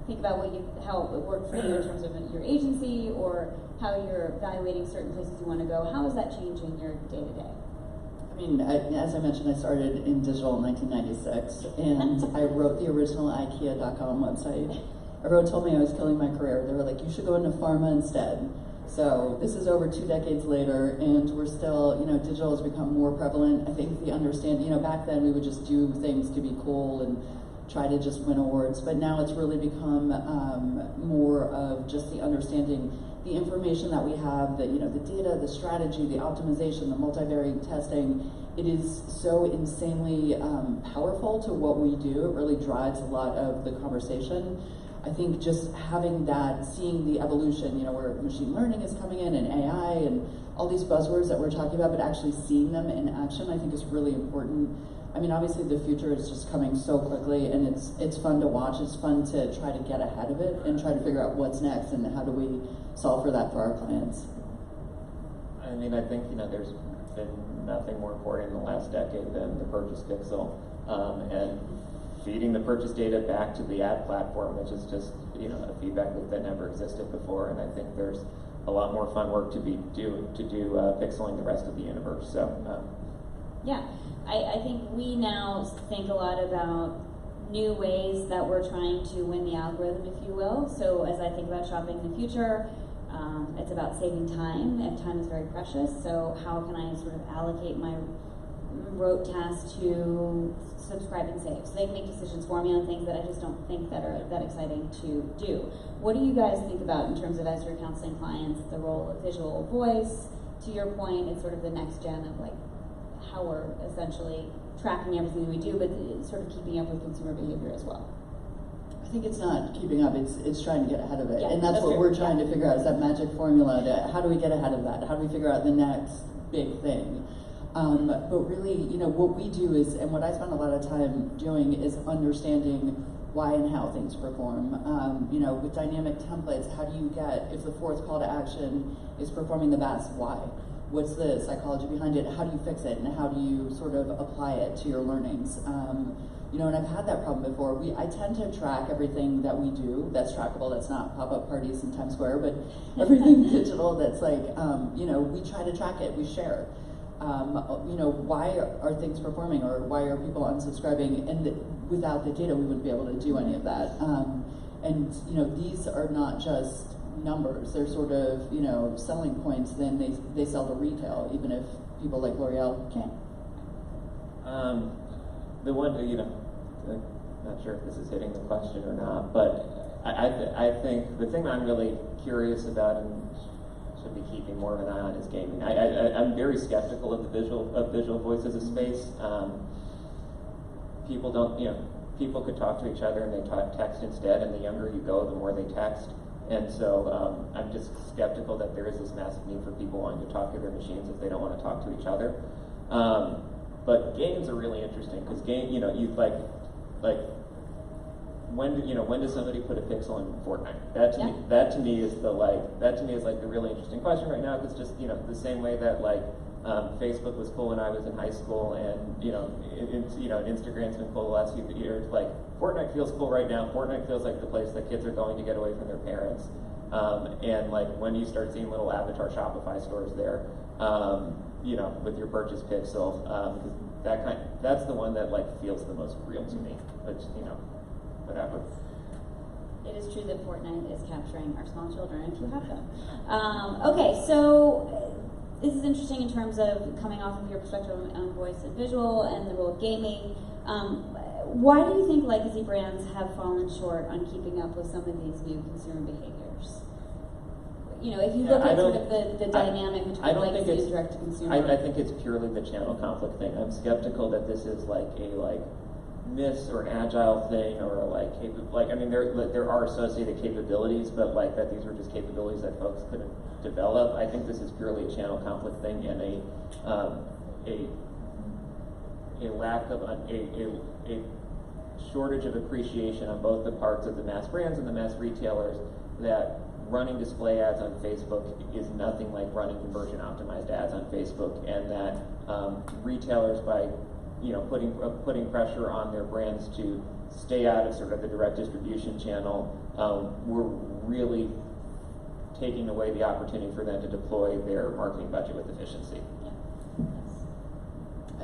think about how it worked for you in terms of your agency, or how you're evaluating certain places you want to go, how is that changing your day-to-day? mean, as I mentioned, I started in digital in 1996, and I wrote the original IKEA.com website. Everyone told me I was killing my career. They were like, you should go into pharma instead. So this is over 2 decades later, and we're still, digital has become more prevalent. I think the understanding, back then we would just do things to be cool and try to just win awards, but now it's really become more of just the understanding, the information that we have, the data, the strategy, the optimization, the multivariate testing. It is so insanely powerful to what we do. It really drives a lot of the conversation. I think just having that, seeing the evolution, where machine learning is coming in and AI and all these buzzwords that we're talking about, but actually seeing them in action, I think is really important. I mean, obviously the future is just coming so quickly, and it's fun to watch. It's fun to try to get ahead of it and try to figure out what's next and how do we solve for that for our clients. I mean, I think, there's been nothing more important in the last decade than the purchase pixel, and feeding the purchase data back to the ad platform, which is just, a feedback loop that never existed before. And I think there's a lot more fun work to do pixeling the rest of the universe. So, yeah, I think we now think a lot about new ways that we're trying to win the algorithm, if you will. So as I think about shopping in the future, it's about saving time, and time is very precious. So how can I sort of allocate my rote tasks to subscribe and save? So they can make decisions for me on things that I just don't think that are that exciting to do. What do you guys think about in terms of, as you're counseling clients, the role of visual voice? To your point, it's sort of the next gen of like how we're essentially tracking everything we do, but sort of keeping up with consumer behavior as well. I think it's not keeping up, it's trying to get ahead of it. Yeah, and that's what true. we're trying to figure out, is that magic formula to how do we get ahead of that? How do we figure out the next big thing? But really, what we do is, and what I spend a lot of time doing is understanding why and how things perform. With dynamic templates, how do you get, if the fourth call to action is performing the best, why? What's the psychology behind it? How do you fix it? And how do you sort of apply it to your learnings? And I've had that problem before. I tend to track everything that we do that's trackable, that's not pop-up parties in Times Square, but everything digital that's like, we try to track it, we share. Why are things performing, or why are people unsubscribing? And without the data, we wouldn't be able to do any of that. These are not just numbers, they're sort of, selling points, then they sell to retail, even if people like L'Oreal can't. The one, I'm not sure if this is hitting the question or not, but I think the thing I'm really curious about and should be keeping more of an eye on is gaming. I'm very skeptical of the visual voice as a space. People don't, people could talk to each other and they text instead, and the younger you go, the more they text. And so I'm just skeptical that there is this massive need for people wanting to talk to their machines if they don't want to talk to each other. But games are really interesting because you when does somebody put a pixel in Fortnite? That to me is the really interesting question right now. Because just the same way that Facebook was cool when I was in high school, and Instagram's been cool the last few years. Fortnite feels cool right now. Fortnite feels like the place that kids are going to get away from their parents. And when you start seeing little avatar Shopify stores there, with your purchase pixel, that's the one that feels the most real to me. But whatever. It is true that Fortnite is capturing our small children, if you have them. Okay, so this is interesting in terms of coming off of your perspective on voice and visual and the role of gaming. Why do you think legacy brands have fallen short on keeping up with some of these new consumer behaviors? If you look at sort of the dynamic between legacy and direct to consumer. I think it's purely the channel conflict thing. I'm skeptical that this is a miss or an agile thing, or there are associated capabilities, but that these were just capabilities that folks couldn't develop. I think this is purely a channel conflict thing and a lack of a shortage of appreciation on both the parts of the mass brands and the mass retailers that running display ads on Facebook is nothing like running conversion optimized ads on Facebook, and that retailers, by putting pressure on their brands to stay out of sort of the direct distribution channel, were really taking away the opportunity for them to deploy their marketing budget with efficiency.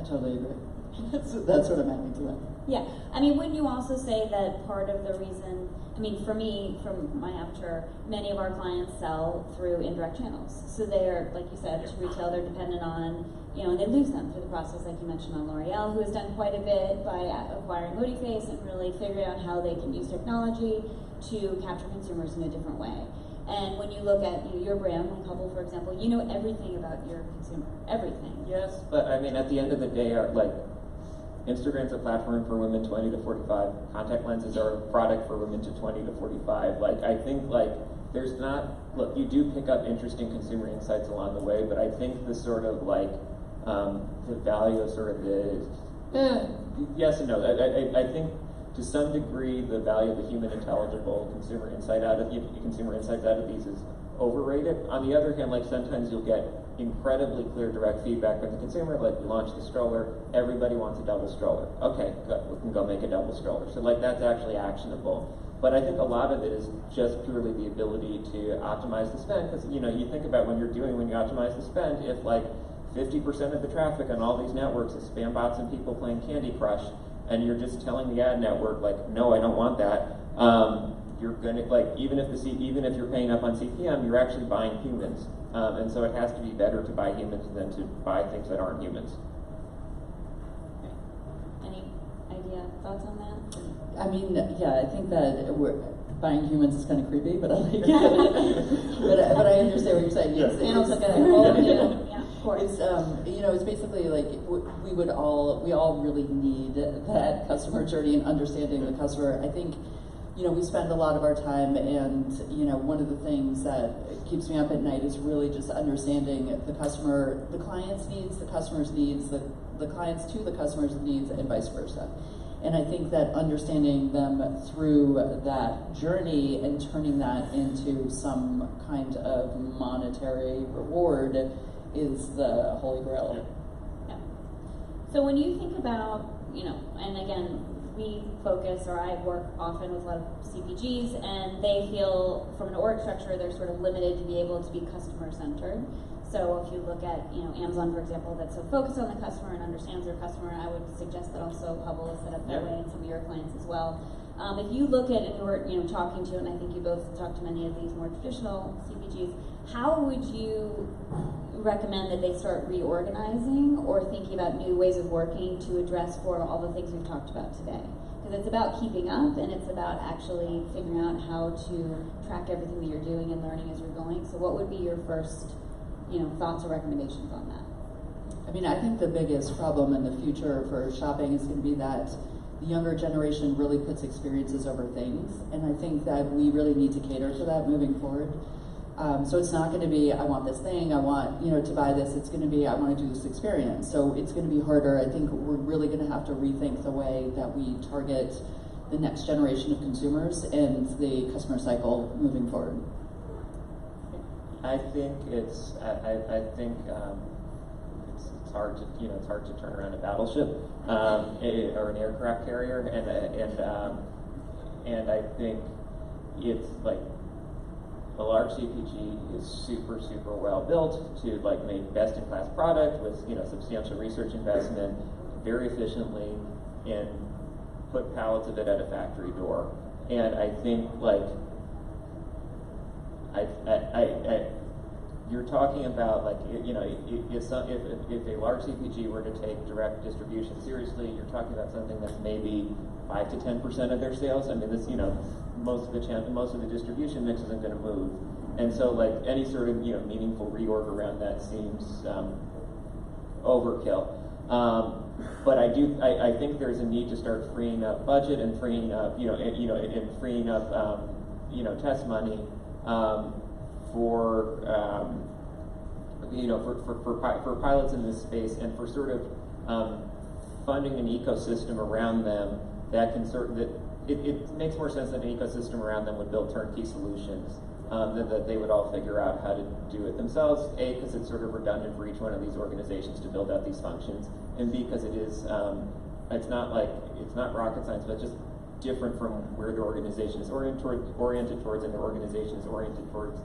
totally agree. That's what I'm adding to that. Yeah, I mean, wouldn't you also say that part of the reason, I mean, for me, from my aperture, many of our clients sell through indirect channels. So they're, like you said, to retail, they're dependent on, and they lose them through the process, like you mentioned on L'Oreal, who has done quite a bit by acquiring Motiface and really figuring out how they can use technology to capture consumers in a different way. And when you look at your brand, like Hubble, for example, you know everything about your consumer, everything. Yes, but I mean, at the end of the day, Instagram's a platform for women 20 to 45. Contact lenses are a product for women to 20 to 45. I think there's not, look, you do pick up interesting consumer insights along the way, but I think the sort of the value of sort of yes and no. I think to some degree the value of the human intelligible consumer insights out of these is overrated. On the other hand, sometimes you'll get incredibly clear direct feedback from the consumer, we launched the stroller, everybody wants a double stroller. Okay, good, we can go make a double stroller. So that's actually actionable. But I think a lot of it is just purely the ability to optimize the spend, because you think about when you optimize the spend, if 50% of the traffic on all these networks is spam bots and people playing Candy Crush, and you're just telling the ad network no, I don't want that. You're gonna even if you're paying up on CPM, you're actually buying humans, and so it has to be better to buy humans than to buy things that aren't humans. Any thoughts on that? I mean, yeah, I think that buying humans is kind of creepy, but I like it. but I understand what you're saying. Yes, Panels took a whole new, yeah, of course. It's basically we all really need that customer journey and understanding the customer. I think, we spend a lot of our time, and one of the things that keeps me up at night is really just understanding the customer, the client's needs, the customer's needs, the clients to the customer's needs, and vice versa. And I think that understanding them through that journey and turning that into some kind of monetary reward is the holy grail. Yeah. So when you think about, and again, we focus, or I work often with a lot of CPGs, and they feel from an org structure they're sort of limited to be able to be customer centered. So if you look at Amazon, for example, that's so focused on the customer and understands their customer, I would suggest that also Hubble is set up that way, and some of your clients as well. If you look at, and we're talking to, and I think you both talked to many of these more traditional CPGs, how would you recommend that they start reorganizing or thinking about new ways of working to address for all the things we've talked about today? Because it's about keeping up, and it's about actually figuring out how to track everything that you're doing and learning as you're going. So what would be your first thoughts or recommendations on that? I mean, I think the biggest problem in the future for shopping is going to be that the younger generation really puts experiences over things, and I think that we really need to cater to that moving forward. So it's not going to be, I want this thing, I want to buy this. It's going to be, I want to do this experience. So it's going to be harder. I think we're really going to have to rethink the way that we target the next generation of consumers and the customer cycle moving forward. I think it's hard to turn around a battleship or an aircraft carrier, and I think it's a large CPG is super well built to make best in class product with substantial research investment very efficiently and put pallets of it at a factory door. And I think you're talking about if a large CPG were to take direct distribution seriously, you're talking about something that's maybe 5 to 10% of their sales. I mean, this most of the distribution mix isn't going to move, and so any sort of meaningful reorg around that seems overkill. But I think there's a need to start freeing up budget and freeing up freeing up test money for pilots in this space, and for sort of funding an ecosystem around them that can it makes more sense that an ecosystem around them would build turnkey solutions than that they would all figure out how to do it themselves. A, because it's sort of redundant for each one of these organizations to build out these functions, and B, because it is it's not rocket science, but just different from where the organization is oriented towards, and the organization is oriented towards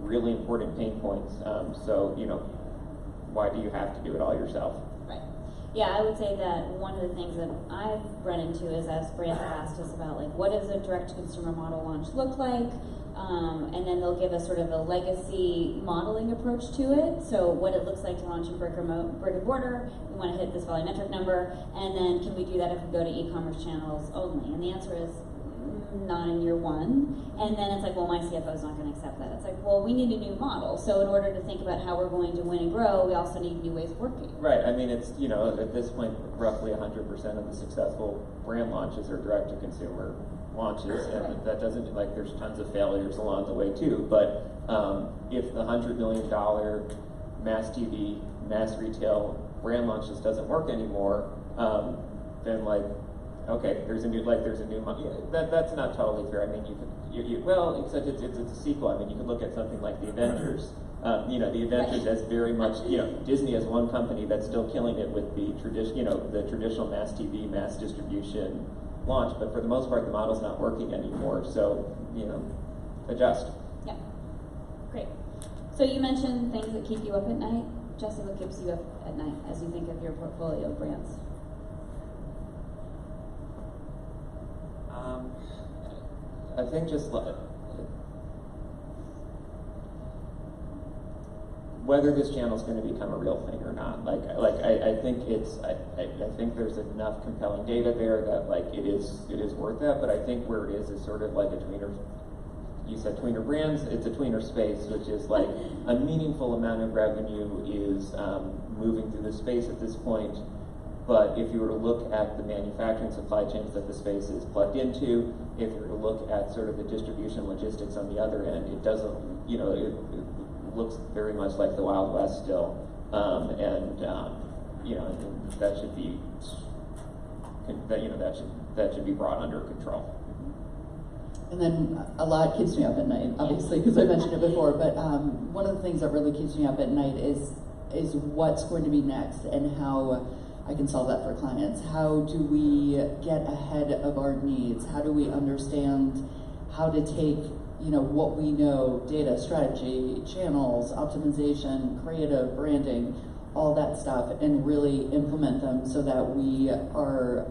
really important pain points. So why do you have to do it all yourself? Right. Yeah, I would say that one of the things that I've run into is as brands have asked us about, like, what does a direct-to-consumer model launch look like? And then they'll give us sort of a legacy modeling approach to it. So what it looks like to launch in brick and mortar, we want to hit this volumetric number, and then can we do that if we go to e-commerce channels only? And the answer is not in year one. And then it's like, well, my CFO is not going to accept that. It's like, well, we need a new model. So in order to think about how we're going to win and grow, we also need new ways of working. Right. I mean, it's, you know, at this point, roughly 100% of the successful brand launches are direct-to-consumer launches, and that doesn't, like, there's tons of failures along the way too, but if the $100 million mass TV, mass retail brand launch just doesn't work anymore, then, like, okay, there's a new that's not totally fair. I mean, well, except it's a sequel. I mean, you could look at something like The Avengers. You know, The Avengers as very much, you know, Disney as one company that's still killing it with the traditional mass TV, mass distribution launch, but for the most part, the model's not working anymore. So, you know, adjust. Yeah, great. So you mentioned things that keep you up at night. Jesse, what keeps you up at night as you think of your portfolio of brands? I think just whether this channel is going to become a real thing or not. I think I think there's enough compelling data there that, like, it is worth that. But I think where it is sort of like a tweener. You said tweener brands. It's a tweener space, which is like a meaningful amount of revenue is moving through the space at this point. But if you were to look at the manufacturing supply chains that the space is plugged into, if you were to look at sort of the distribution logistics on the other end, it doesn't, you know, it looks very much like the Wild West still. You know, that should be, that should be brought under control. And then a lot keeps me up at night, obviously, because I mentioned it before, but one of the things that really keeps me up at night is what's going to be next and how I can solve that for clients. How do we get ahead of our needs? How do we understand how to take, you know, what we know, data, strategy, channels, optimization, creative, branding, all that stuff, and really implement them so that we are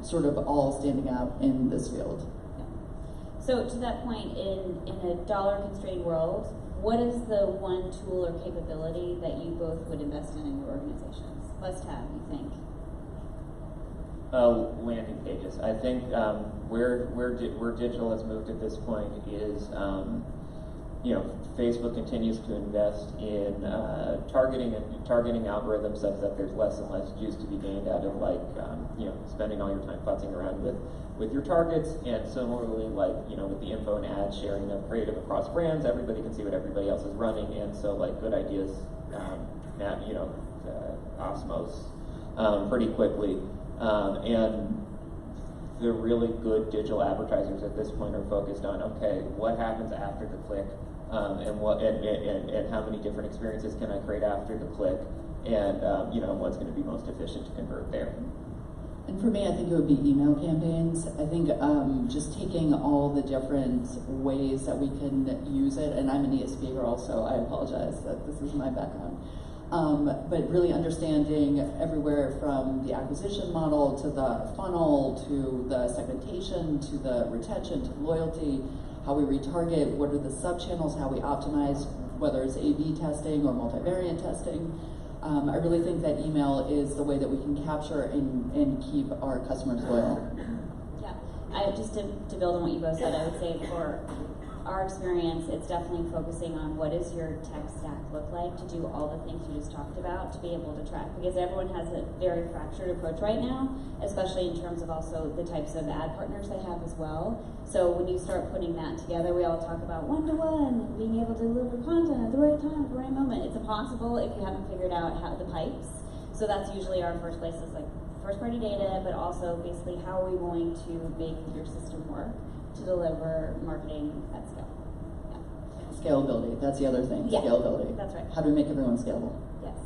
sort of all standing out in this field. So to that point, in a dollar-constrained world, what is the one tool or capability that you both would invest in your organizations? Must have, you think? Landing pages. I think where digital has moved at this point is, you know, Facebook continues to invest in targeting algorithms such that there's less and less juice to be gained out of, like, you know, spending all your time futzing around with your targets. And similarly, like, you know, with the info and ad sharing of creative across brands, everybody can see what everybody else is running, and so, like, good ideas, you know, osmose pretty quickly. And the really good digital advertisers at this point are focused on, okay, what happens after the click, and how many different experiences can I create after the click, and you know, what's going to be most efficient to convert there. And for me, I think it would be email campaigns. I think just taking all the different ways that we can use it, and I'm an ESP girl, so I apologize that this is my background. But really understanding everywhere from the acquisition model to the funnel to the segmentation to the retention to loyalty, how we retarget, what are the sub-channels, how we optimize, whether it's A/B testing or multivariate testing. I really think that email is the way that we can capture and keep our customers loyal. Yeah, just to build on what you both said, I would say for our experience, it's definitely focusing on what does your tech stack look like to do all the things you just talked about, to be able to track, because everyone has a very fractured approach right now, especially in terms of also the types of ad partners they have as well. So when you start putting that together, we all talk about one-to-one, being able to deliver content at the right time, at the right moment. It's impossible if you haven't figured out how the pipes. So that's usually our first place, is like first-party data, but also basically how are we going to make your system work to deliver marketing at scale. Yeah. Scalability, that's the other thing, scalability. That's right. How do we make everyone scalable? Yes.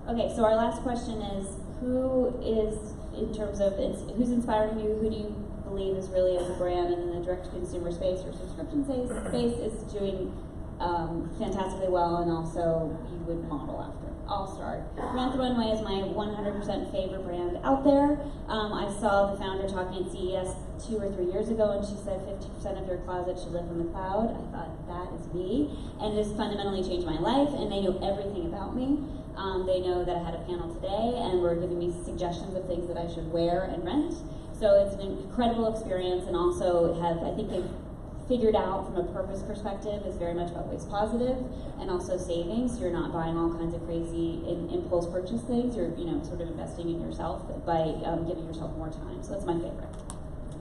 Okay, so our last question is, who is, in terms of, who's inspiring you? Who do you believe is really, as a brand in the direct-to-consumer space or subscription space, is doing fantastically well, and also you would model after. I'll start. Rent the Runway is my 100% favorite brand out there. I saw the founder talking at CES 2 or 3 years ago, and she said 50% of your closet should live in the cloud. I thought, that is me, and it has fundamentally changed my life, and they know everything about me. They know that I had a panel today, and were giving me suggestions of things that I should wear and rent. So it's an incredible experience, and also I think they've figured out from a purpose perspective is very much about waste positive and also savings. You're not buying all kinds of crazy impulse purchase things. You're sort of investing in yourself by giving yourself more time. So that's my favorite.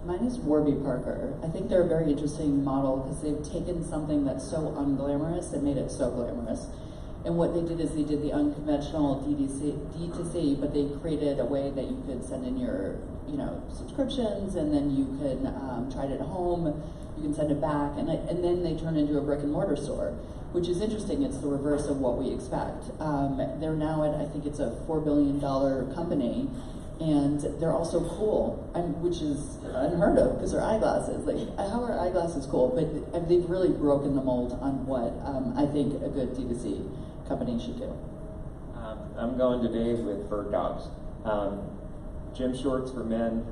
Mine is Warby Parker. I think they're a very interesting model because they've taken something that's so unglamorous and made it so glamorous. And what they did is they did the unconventional D2C, but they created a way that you could send in your subscriptions, and then you can try it at home. You can send it back, and then they turn into a brick and mortar store, which is interesting. It's the reverse of what we expect. They're now at, I think it's a $4 billion company, and they're also cool, which is unheard of because they're eyeglasses. Like, how are eyeglasses cool? But they've really broken the mold on what I think a good D2C company should do. I'm going today with Bird Dogs. Gym shorts for men,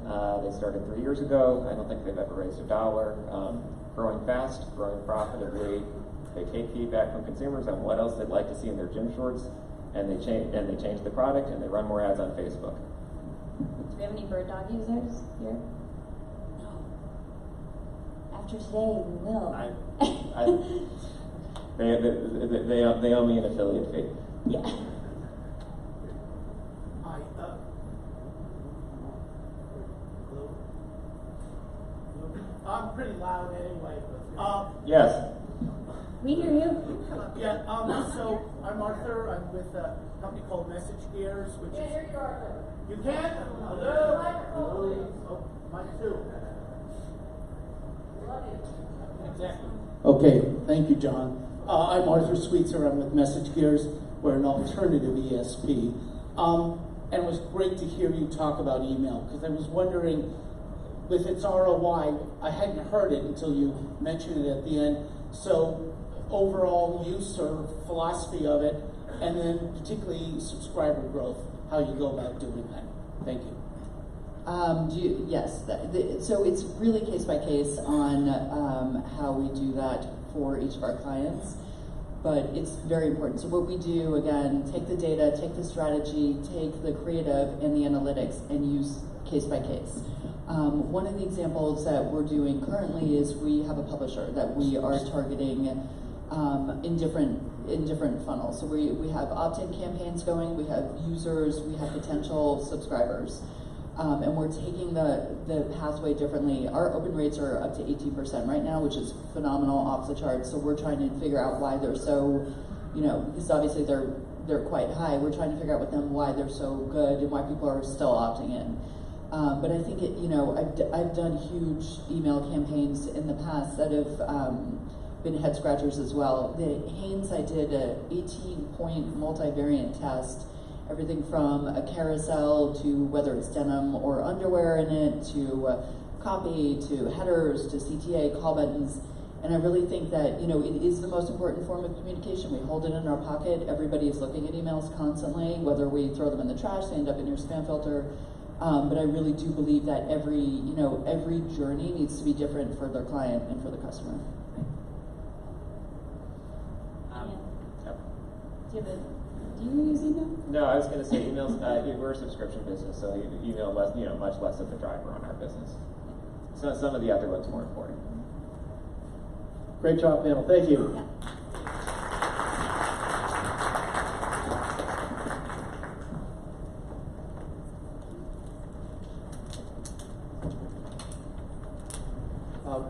they started 3 years ago. I don't think they've ever raised $1. Growing fast, growing profitably. They take feedback from consumers on what else they'd like to see in their gym shorts, and they change the product, and they run more ads on Facebook. Do we have any Bird Dog users here? No. After today, we will. They owe me an affiliate fee. Yeah. I'm pretty loud anyway. Yes. We hear you. Yeah, so I'm Arthur. I'm with a company called Message Gears, which is... Hear you, Arthur. You can't? Hello? Oh, mine too. Love you. Exactly. Okay, thank you, John. I'm Arthur Sweetser. I'm with Message Gears. We're an alternative ESP. And it was great to hear you talk about email, because I was wondering, with its ROI, I hadn't heard it until you mentioned it at the end. So overall use or philosophy of it, and then particularly subscriber growth, how you go about doing that. Thank you. Yes, so it's really case by case on how we do that for each of our clients, but it's very important. So what we do, again, take the data, take the strategy, take the creative and the analytics, and use case by case. One of the examples that we're doing currently is we have a publisher that we are targeting in different funnels. So we have opt-in campaigns going, we have users, we have potential subscribers, and we're taking the pathway differently. Our open rates are up to 18% right now, which is phenomenal, off the charts. So we're trying to figure out why they're so, because obviously they're quite high. We're trying to figure out with them why they're so good and why people are still opting in. But I think I've done huge email campaigns in the past that have been head scratchers as well. The Hanes, I did a 18-point multivariant test, everything from a carousel to whether it's denim or underwear in it, to copy, to headers, to CTA, call buttons. And I really think that it is the most important form of communication. We hold it in our pocket. Everybody is looking at emails constantly, whether we throw them in the trash, they end up in your spam filter. But I really do believe that every journey needs to be different for their client and for the customer. Do you use email? No, I was going to say emails. We're a subscription business, so email less, much less of the driver on our business. So some of the other ones more important. Great job, panel. Thank you. Yeah.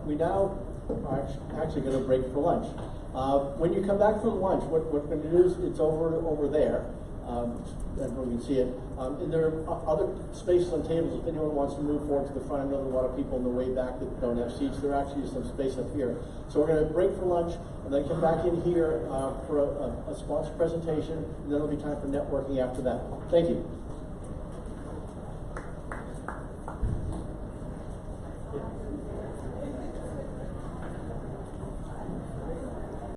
We now are actually going to break for lunch. When you come back from lunch, what we're going to do is it's over there. Everyone can see it. And there are other spaces on tables if anyone wants to move forward to the front. I know there are a lot of people on the way back that don't have seats. There actually is some space up here. So we're going to break for lunch and then come back in here for a sponsor presentation, and then there'll be time for networking after that. Thank you.